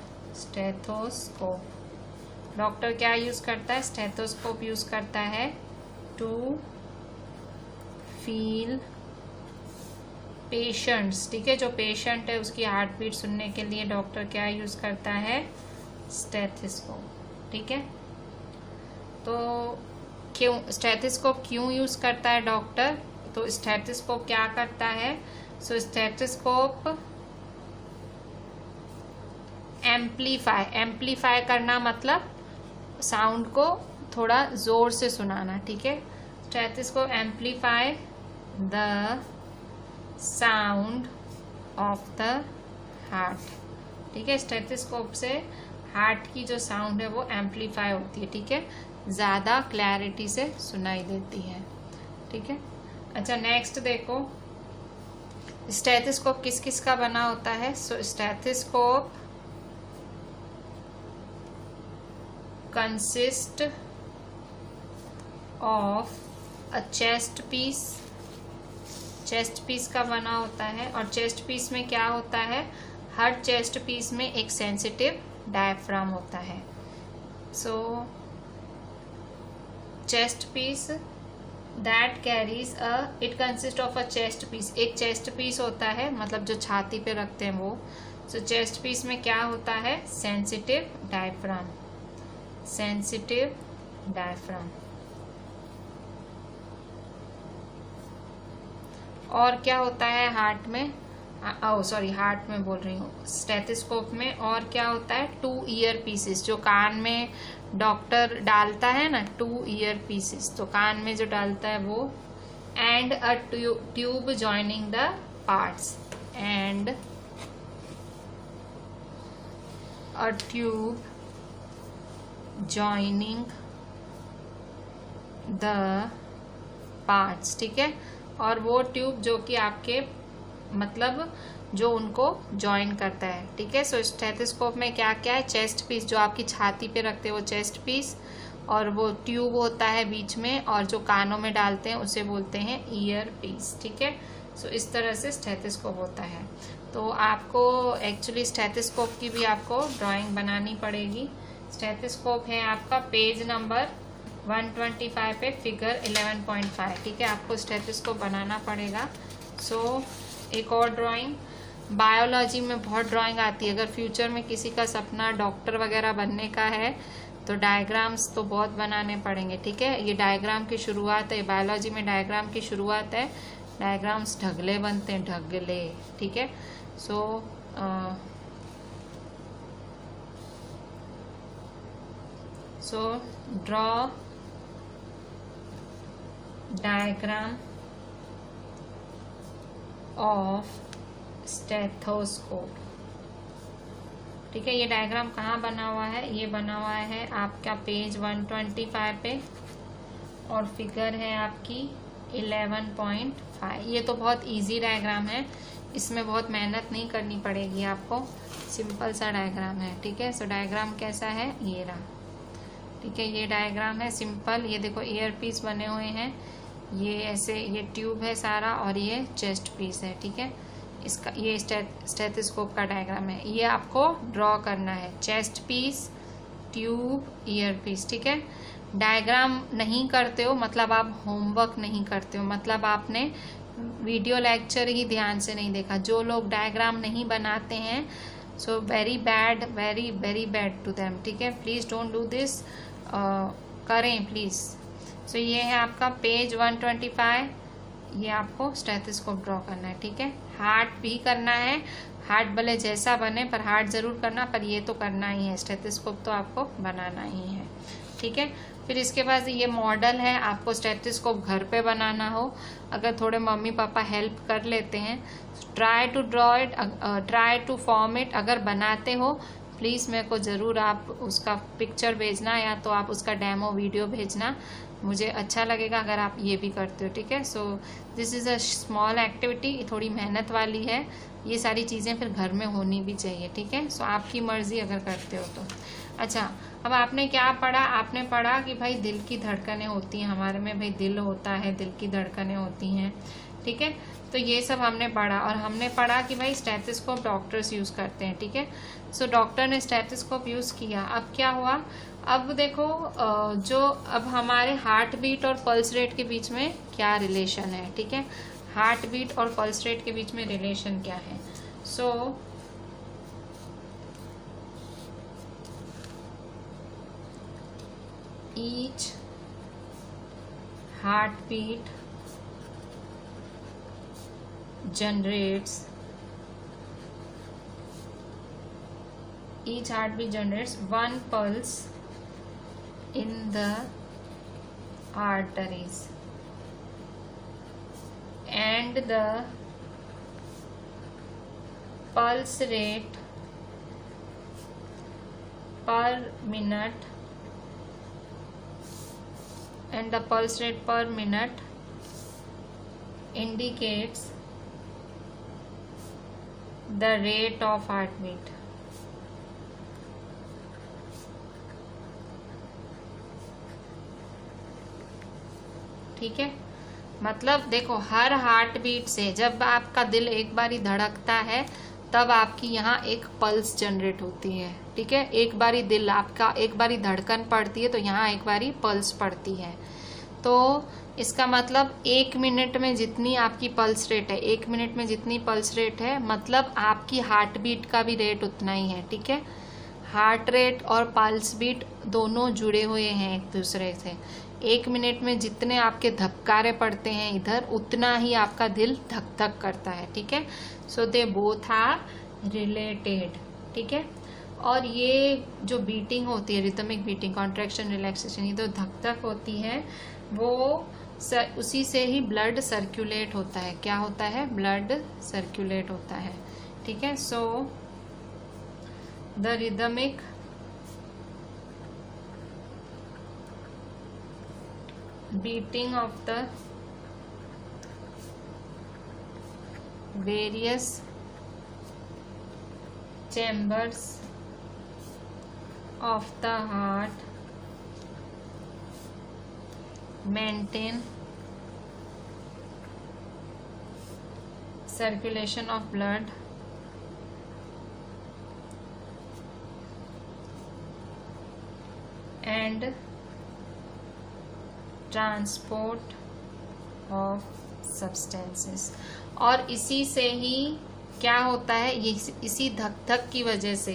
Doctor क्या यूज करता है? स्टेथोस्कोप यूज करता है टू फील पेशेंट्स, ठीक है। जो पेशेंट है उसकी हार्ट बीट सुनने के लिए डॉक्टर क्या यूज करता है? स्टेथोस्कोप, ठीक है। तो क्यों स्टेथोस्कोप क्यों यूज करता है डॉक्टर? तो स्टेथोस्कोप क्या करता है? सो स्टेथोस्कोप एम्पलीफाई करना, मतलब साउंड को थोड़ा जोर से सुनाना, ठीक है। Stethoscope amplify the sound of the heart, ठीक है। स्टेथोस्कोप से हार्ट की जो साउंड है वो एम्पलीफाई होती है, ठीक है, ज़्यादा क्लैरिटी से सुनाई देती है, ठीक है। अच्छा नेक्स्ट देखो, स्टेथोस्कोप किस किस का बना होता है? So stethoscope consist of a chest piece. Chest piece का बना होता है, और चेस्ट पीस में क्या होता है? हर चेस्ट पीस में एक सेंसिटिव डायफ्राम होता है। So chest piece that carries it consist of a chest piece. एक चेस्ट पीस होता है, मतलब जो छाती पे रखते हैं वो। सो चेस्ट पीस में क्या होता है? Sensitive diaphragm, sensitive diaphragm. और क्या होता है हार्ट में? सॉरी हार्ट में बोल रही हूँ, स्टेथोस्कोप में और क्या होता है, 2 ईयर पीसेस जो कान में डॉक्टर डालता है ना, 2 ईयर पीसेस तो कान में जो डालता है वो, and a tube joining the parts, and a tube joining the parts, ठीक है। और वो ट्यूब जो कि आपके मतलब जो उनको ज्वाइन करता है, ठीक है। सो स्टेथोस्कोप में क्या क्या है, चेस्ट पीस जो आपकी छाती पे रखते हैं वो चेस्ट पीस, और वो ट्यूब होता है बीच में, और जो कानों में डालते हैं उसे बोलते हैं ईयर पीस, ठीक है। सो इस तरह से स्टेथोस्कोप होता है। तो आपको एक्चुअली स्टेथोस्कोप की भी आपको ड्राइंग बनानी पड़ेगी। स्टेथोस्कोप है आपका पेज नंबर 125 पे फिगर 11.5, ठीक है। आपको स्टेथोस्कोप बनाना पड़ेगा। सो एक और ड्राइंग, बायोलॉजी में बहुत ड्राइंग आती है। अगर फ्यूचर में किसी का सपना डॉक्टर वगैरह बनने का है तो डायग्राम्स तो बहुत बनाने पड़ेंगे, ठीक है। ये डायग्राम की शुरुआत है, बायोलॉजी में डायग्राम की शुरुआत है। डायग्राम्स ढगले बनते हैं, ढगले, ठीक है। So draw diagram of stethoscope, ठीक है। ये डायग्राम कहाँ बना हुआ है, ये बना हुआ है आपका पेज 125 पे, और फिगर है आपकी 11.5। ये तो बहुत इजी डायग्राम है, इसमें बहुत मेहनत नहीं करनी पड़ेगी आपको, सिंपल सा डायग्राम है, ठीक है। सो डायग्राम कैसा है, ये रहा, ठीक है। ये डायग्राम है सिंपल। ये देखो ईयर पीस बने हुए हैं, ये ऐसे, ये ट्यूब है सारा, और ये चेस्ट पीस है, ठीक है। इसका ये स्टेथोस्कोप का डायग्राम है, ये आपको ड्रॉ करना है, chest piece, tube, ear piece, ठीक है। डायग्राम नहीं करते हो मतलब आप होमवर्क नहीं करते हो, मतलब आपने वीडियो लेक्चर ही ध्यान से नहीं देखा। जो लोग डायग्राम नहीं बनाते हैं, so very bad, very very bad to them, ठीक है। प्लीज डोंट डू दिस, करें प्लीज। सो ये है आपका पेज 125, ये आपको स्टेथोस्कोप ड्रॉ करना है, ठीक है। हार्ट भी करना है, हार्ट भले जैसा बने पर हार्ट जरूर करना, पर ये तो करना ही है, स्टेथोस्कोप तो आपको बनाना ही है, ठीक है। फिर इसके बाद ये मॉडल है, आपको स्टेथोस्कोप घर पे बनाना हो, अगर थोड़े मम्मी पापा हेल्प कर लेते हैं, try to draw it, try to form it. अगर बनाते हो प्लीज़ मेरे को ज़रूर आप उसका पिक्चर भेजना, या तो आप उसका डेमो वीडियो भेजना, मुझे अच्छा लगेगा अगर आप ये भी करते हो, ठीक है। So this is a small activity, थोड़ी मेहनत वाली है, ये सारी चीज़ें फिर घर में होनी भी चाहिए, ठीक है। सो आपकी मर्ज़ी अगर करते हो तो। अच्छा, अब आपने क्या पढ़ा, आपने पढ़ा कि भाई दिल की धड़कनें होती हैं हमारे में, भाई दिल होता है, दिल की धड़कनें होती हैं, ठीक है। तो ये सब हमने पढ़ा, और हमने पढ़ा कि भाई स्टेथोस्कोप डॉक्टर्स यूज़ करते हैं, ठीक है। सो डॉक्टर ने स्टेथोस्कोप यूज़ किया, अब क्या हुआ, अब देखो जो अब हमारे हार्ट बीट और पल्स रेट के बीच में क्या रिलेशन है, ठीक है। हार्ट बीट और पल्स रेट के बीच में रिलेशन क्या है। सो each heartbeat generates one pulse in the arteries, and the pulse rate per minute indicates the rate of heartbeat, ठीक है। मतलब देखो हर हार्ट बीट से जब आपका दिल एक बारी धड़कता है तब आपकी यहाँ एक पल्स जनरेट होती है, ठीक है। एक बारी दिल आपका, एक बारी धड़कन पड़ती है तो यहाँ एक बारी पल्स पड़ती है। तो इसका मतलब 1 मिनट में जितनी आपकी पल्स रेट है, 1 मिनट में जितनी पल्स रेट है, मतलब आपकी हार्ट बीट का भी रेट उतना ही है, ठीक है। हार्ट रेट और पल्स बीट दोनों जुड़े हुए हैं एक दूसरे से। 1 मिनट में जितने आपके धबकारे पड़ते हैं इधर, उतना ही आपका दिल धक धक करता है, ठीक है। सो दे बोथ आर रिलेटेड, ठीक है। और ये जो बीटिंग होती है, रिदमिक बीटिंग, कॉन्ट्रैक्शन, रिलैक्सेशन, ये तो धक धक होती है, वो उसी से ही ब्लड सर्कुलेट होता है। क्या होता है? ब्लड सर्कुलेट होता है, ठीक है। So the rhythmic beating of the various chambers of the heart maintain circulation of blood and transport of substances. और इसी से ही क्या होता है, ये इसी धक धक की वजह से,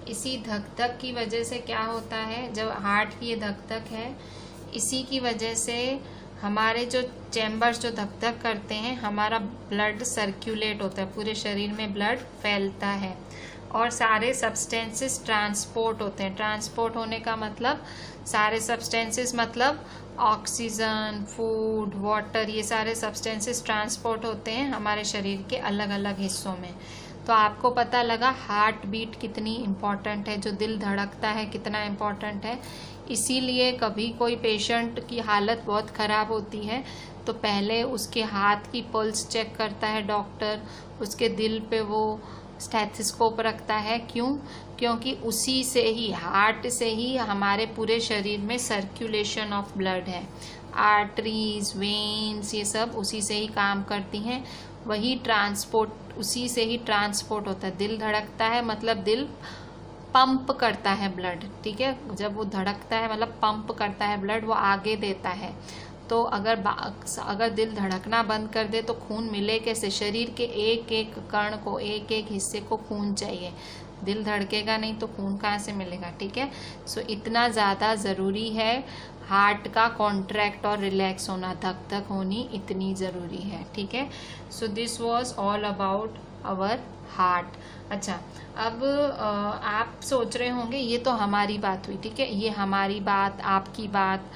इसी धक धक की वजह से क्या होता है, जब हार्ट की ये धक धक है, इसी की वजह से हमारे जो चैम्बर्स जो धक धक करते हैं, हमारा ब्लड सर्कुलेट होता है, पूरे शरीर में ब्लड फैलता है और सारे सब्सटेंसेस ट्रांसपोर्ट होते हैं। ट्रांसपोर्ट होने का मतलब, सारे सब्सटेंसेस मतलब ऑक्सीजन, फूड, वाटर, ये सारे सब्सटेंसेस ट्रांसपोर्ट होते हैं हमारे शरीर के अलग अलग हिस्सों में। तो आपको पता लगा हार्ट बीट कितनी इम्पॉर्टेंट है, जो दिल धड़कता है कितना इम्पॉर्टेंट है। इसीलिए कभी कोई पेशेंट की हालत बहुत ख़राब होती है तो पहले उसके हाथ की पल्स चेक करता है डॉक्टर, उसके दिल पे वो स्टेथोस्कोप रखता है। क्यों? क्योंकि उसी से ही, हार्ट से ही हमारे पूरे शरीर में सर्कुलेशन ऑफ ब्लड है। आर्टरीज, वेन्स, ये सब उसी से ही काम करती हैं, वही ट्रांसपोर्ट, उसी से ही ट्रांसपोर्ट होता है। दिल धड़कता है मतलब दिल पंप करता है ब्लड, ठीक है। जब वो धड़कता है मतलब पंप करता है ब्लड, वो आगे देता है। तो अगर दिल धड़कना बंद कर दे तो खून मिले कैसे? शरीर के एक एक कण को, एक एक हिस्से को खून चाहिए। दिल धड़केगा नहीं तो खून कहाँ से मिलेगा, ठीक है। सो इतना ज़्यादा ज़रूरी है हार्ट का कॉन्ट्रैक्ट और रिलैक्स होना, धक धक होनी इतनी ज़रूरी है, ठीक है। So this was all about our heart. अच्छा, अब आप सोच रहे होंगे ये तो हमारी बात हुई, ठीक है, ये हमारी बात, आपकी बात,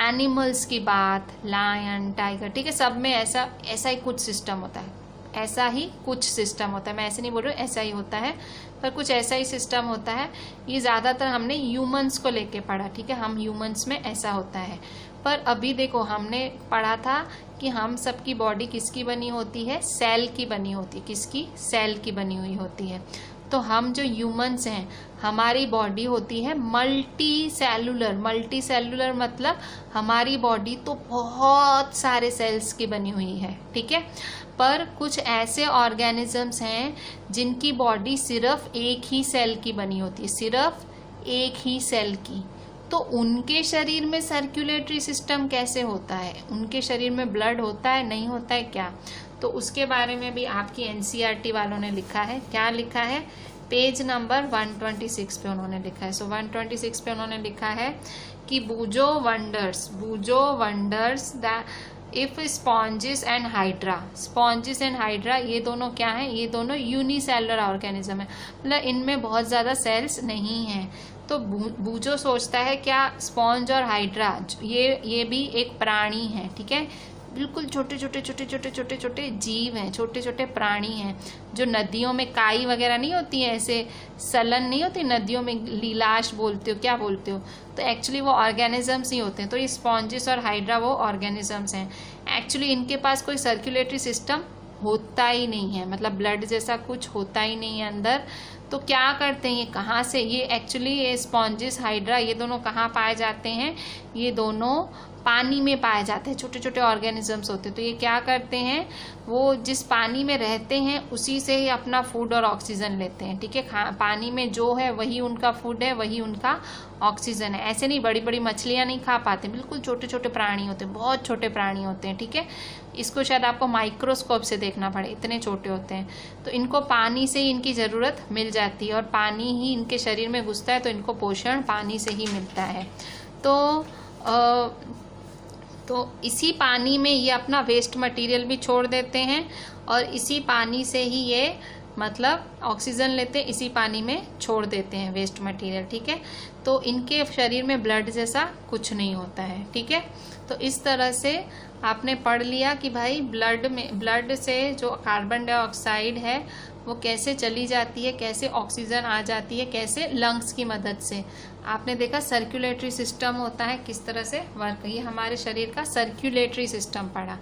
एनिमल्स की बात, लायन, टाइगर, ठीक है, सब में ऐसा ही कुछ सिस्टम होता है, ऐसा ही कुछ सिस्टम होता है। मैं ऐसे नहीं बोल रही हूँ ऐसा ही होता है, पर कुछ ऐसा ही सिस्टम होता है। ये ज़्यादातर हमने ह्यूमंस को लेके पढ़ा, ठीक है, हम ह्यूमंस में ऐसा होता है। पर अभी देखो, हमने पढ़ा था कि हम सबकी बॉडी किसकी बनी होती है? सेल की बनी होती है। किसकी? सेल की बनी हुई होती है। तो हम जो ह्यूमंस हैं, हमारी बॉडी होती है मल्टी सेलुलर। मल्टी सेलुलर मतलब हमारी बॉडी तो बहुत सारे सेल्स की बनी हुई है, ठीक है। पर कुछ ऐसे ऑर्गेनिजम्स हैं जिनकी बॉडी सिर्फ एक ही सेल की बनी होती है, सिर्फ एक ही सेल की। तो उनके शरीर में सर्कुलेटरी सिस्टम कैसे होता है? उनके शरीर में ब्लड होता है, नहीं होता है क्या? तो उसके बारे में भी आपकी एनसीईआरटी वालों ने लिखा है। क्या लिखा है? पेज नंबर 126 पे उन्होंने लिखा है। सो 126 पे उन्होंने लिखा है कि Boojho wonders the if sponges and hydra, sponges and hydra ये दोनों क्या है? ये दोनों यूनिसेलुलर ऑर्गेनिज्म है, मतलब इनमें बहुत ज़्यादा सेल्स नहीं हैं। तो बूजो सोचता है क्या स्पॉन्ज और हाइड्रा ये भी एक प्राणी है, ठीक है, बिल्कुल छोटे छोटे जीव हैं, छोटे छोटे प्राणी हैं। जो नदियों में काई वगैरह नहीं होती है, ऐसे सलन नहीं होती नदियों में, लीलाश बोलते हो, क्या बोलते हो, तो एक्चुअली वो ऑर्गेनिजम्स ही होते हैं। तो ये स्पॉन्जिस और हाइड्रा वो ऑर्गेनिजम्स हैं। एक्चुअली इनके पास कोई सर्कुलेटरी सिस्टम होता ही नहीं है, मतलब ब्लड जैसा कुछ होता ही नहीं है अंदर। तो क्या करते हैं ये, कहाँ से ये एक्चुअली ये स्पॉन्जिस, हाइड्रा, ये दोनों कहाँ पाए जाते हैं? ये दोनों पानी में पाए जाते हैं, छोटे छोटे ऑर्गेनिजम्स होते हैं। तो ये क्या करते हैं, वो जिस पानी में रहते हैं उसी से ही अपना फूड और ऑक्सीजन लेते हैं, ठीक है। पानी में जो है वही उनका फूड है, वही उनका ऑक्सीजन है। ऐसे नहीं बड़ी बड़ी मछलियाँ नहीं खा पाते, बिल्कुल छोटे छोटे प्राणी होते हैं, बहुत छोटे प्राणी होते हैं, ठीक है। इसको शायद आपको माइक्रोस्कोप से देखना पड़े, इतने छोटे होते हैं। तो इनको पानी से ही इनकी ज़रूरत मिल जाती है और पानी ही इनके शरीर में घुसता है, तो इनको पोषण पानी से ही मिलता है। तो तो इसी पानी में ये अपना वेस्ट मटेरियल भी छोड़ देते हैं और इसी पानी से ही ये मतलब ऑक्सीजन लेते हैं, इसी पानी में छोड़ देते हैं वेस्ट मटेरियल, ठीक है। तो इनके शरीर में ब्लड जैसा कुछ नहीं होता है, ठीक है। तो इस तरह से आपने पढ़ लिया कि भाई ब्लड से जो कार्बन डाइऑक्साइड है वो कैसे चली जाती है, कैसे ऑक्सीजन आ जाती है, कैसे लंग्स की मदद से। आपने देखा सर्कुलेटरी सिस्टम होता है किस तरह से वर्क, ये हमारे शरीर का सर्कुलेटरी सिस्टम पढ़ा,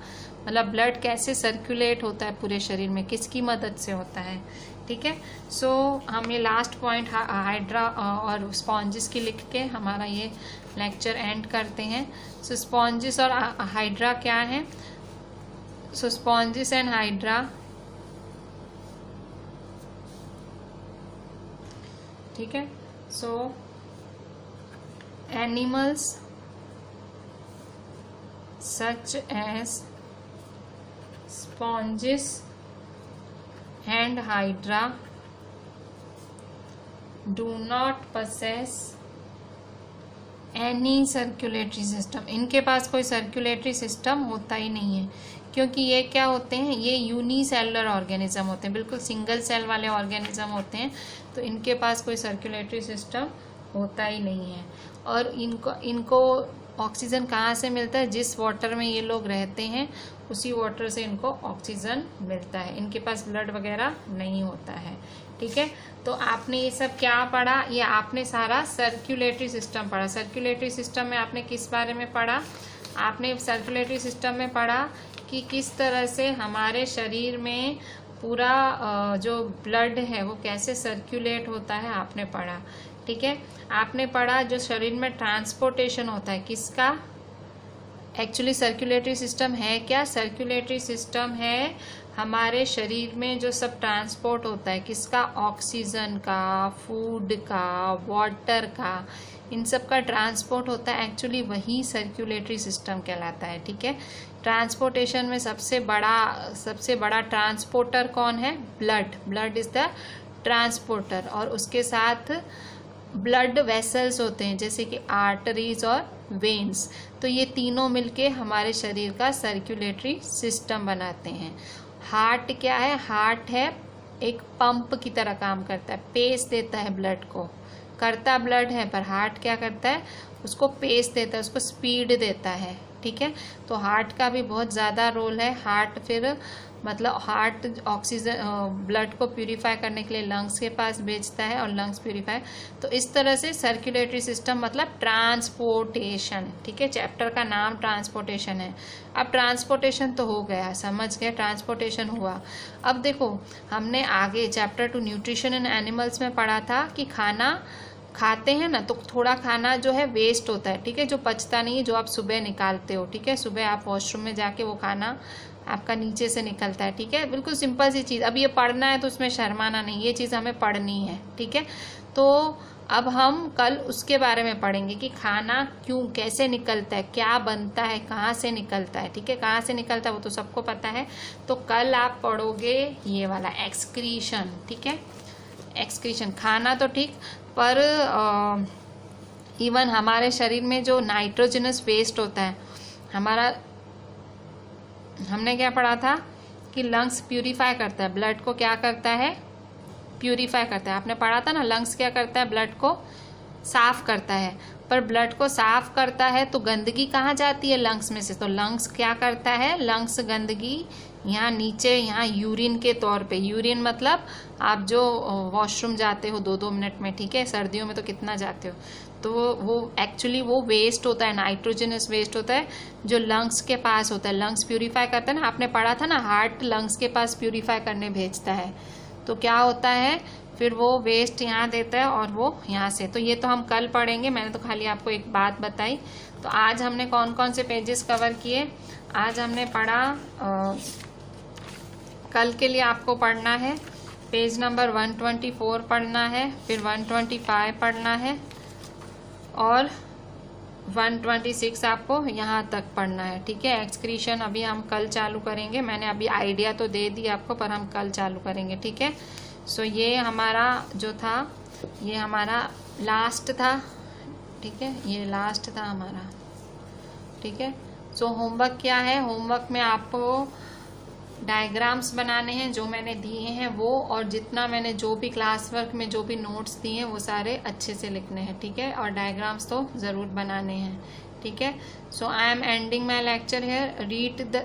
मतलब ब्लड कैसे सर्कुलेट होता है पूरे शरीर में, किसकी मदद से होता है, ठीक है। सो हम ये लास्ट पॉइंट हाइड्रा और स्पॉन्जिस की लिख के हमारा ये लेक्चर एंड करते हैं। सो स्पॉन्जिस और हाइड्रा क्या है? सो स्पॉन्जिस एंड हाइड्रा, ठीक है। So animals such as sponges and hydra do not possess any circulatory system। इनके पास कोई सर्कुलेटरी सिस्टम होता ही नहीं है, क्योंकि ये क्या होते हैं, ये यूनिसेलुलर ऑर्गेनिज्म होते हैं, बिल्कुल सिंगल सेल वाले ऑर्गेनिज्म होते हैं। तो इनके पास कोई सर्कुलेटरी सिस्टम होता ही नहीं है। और इनको ऑक्सीजन कहाँ से मिलता है? जिस वाटर में ये लोग रहते हैं उसी वाटर से इनको ऑक्सीजन मिलता है। इनके पास ब्लड वगैरह नहीं होता है, ठीक है। तो आपने ये सब क्या पढ़ा? ये आपने सारा सर्कुलेटरी सिस्टम पढ़ा। सर्कुलेटरी सिस्टम में आपने किस बारे में पढ़ा? आपने सर्कुलेटरी सिस्टम में पढ़ा कि किस तरह से हमारे शरीर में पूरा जो ब्लड है वो कैसे सर्कुलेट होता है, आपने पढ़ा, ठीक है। आपने पढ़ा जो शरीर में ट्रांसपोर्टेशन होता है किसका? एक्चुअली सर्कुलेटरी सिस्टम है क्या? सर्कुलेटरी सिस्टम है हमारे शरीर में जो सब ट्रांसपोर्ट होता है किसका? ऑक्सीजन का, फूड का, वाटर का, इन सब का ट्रांसपोर्ट होता है। एक्चुअली वही सर्कुलेटरी सिस्टम कहलाता है, ठीक है। ट्रांसपोर्टेशन में सबसे बड़ा ट्रांसपोर्टर कौन है? Blood is the transporter. और उसके साथ ब्लड वेसल्स होते हैं जैसे कि आर्टरीज और वेन्स। तो ये तीनों मिलके हमारे शरीर का सर्कुलेटरी सिस्टम बनाते हैं। हार्ट क्या है? हार्ट है एक पंप की तरह काम करता है, पेस देता है ब्लड को। करता ब्लड है पर हार्ट क्या करता है? उसको पेस देता है, उसको स्पीड देता है, ठीक है। तो हार्ट का भी बहुत ज़्यादा रोल है। हार्ट फिर मतलब हार्ट ऑक्सीजन ब्लड को प्यूरिफाई करने के लिए लंग्स के पास भेजता है और लंग्स प्यूरिफाई। तो इस तरह से सर्कुलेटरी सिस्टम मतलब ट्रांसपोर्टेशन, ठीक है। चैप्टर का नाम ट्रांसपोर्टेशन है। अब ट्रांसपोर्टेशन तो हो गया, समझ गए, ट्रांसपोर्टेशन हुआ। अब देखो हमने आगे चैप्टर 2 न्यूट्रिशन इन एनिमल्स में पढ़ा था कि खाना खाते हैं ना तो थोड़ा खाना जो है वेस्ट होता है, ठीक है, जो पचता नहीं है, जो आप सुबह निकालते हो, ठीक है। सुबह आप वॉशरूम में जाके वो खाना आपका नीचे से निकलता है, ठीक है। बिल्कुल सिंपल सी चीज़। अब ये पढ़ना है तो उसमें शर्माना नहीं, ये चीज़ हमें पढ़नी है, ठीक है। तो अब हम कल उसके बारे में पढ़ेंगे कि खाना क्यों, कैसे निकलता है, क्या बनता है, कहाँ से निकलता है, ठीक है। कहाँ से निकलता है वो तो सबको पता है। तो कल आप पढ़ोगे ये वाला एक्सक्रीशन, ठीक है। एक्सक्रीशन खाना तो ठीक, पर इवन हमारे शरीर में जो नाइट्रोजनस वेस्ट होता है हमारा, हमने क्या पढ़ा था कि लंग्स प्यूरिफाई करता है, ब्लड को क्या करता है? प्यूरिफाई करता है। आपने पढ़ा था ना, लंग्स क्या करता है? ब्लड को साफ करता है। पर ब्लड को साफ करता है तो गंदगी कहाँ जाती है? लंग्स में से। तो लंग्स क्या करता है? लंग्स गंदगी यहाँ नीचे, यहाँ यूरिन के तौर पे, यूरिन मतलब आप जो वॉशरूम जाते हो 2-2 मिनट में, ठीक है, सर्दियों में तो कितना जाते हो, तो वो एक्चुअली वो वेस्ट होता है, नाइट्रोजनस वेस्ट होता है जो लंग्स के पास होता है। लंग्स प्यूरिफाई करता है ना, आपने पढ़ा था ना, हार्ट लंग्स के पास प्यूरिफाई करने भेजता है। तो क्या होता है फिर वो वेस्ट यहाँ देता है और वो यहाँ से। तो ये तो हम कल पढ़ेंगे, मैंने तो खाली आपको एक बात बताई। तो आज हमने कौन कौन से पेजेस कवर किए? आज हमने पढ़ा, कल के लिए आपको पढ़ना है पेज नंबर 124 पढ़ना है, फिर 125 पढ़ना है और 126 आपको यहाँ तक पढ़ना है, ठीक है। एक्सक्रीशन अभी हम कल चालू करेंगे, मैंने अभी आइडिया तो दे दी आपको, पर हम कल चालू करेंगे, ठीक है। सो ये हमारा जो था, ये हमारा लास्ट था, ठीक है, ये लास्ट था हमारा। ठीक है। सो होमवर्क क्या है, होमवर्क में आपको डायग्राम्स बनाने हैं जो मैंने दिए हैं वो, और जितना मैंने जो भी क्लास वर्क में जो भी नोट्स दिए हैं वो सारे अच्छे से लिखने हैं, ठीक है। और डायग्राम्स तो ज़रूर बनाने हैं, ठीक है। So I am ending my lecture here.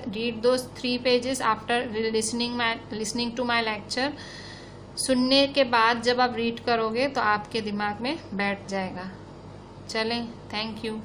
Read those 3 pages after listening to my lecture. सुनने के बाद जब आप रीड करोगे तो आपके दिमाग में बैठ जाएगा। चलें, थैंक यू।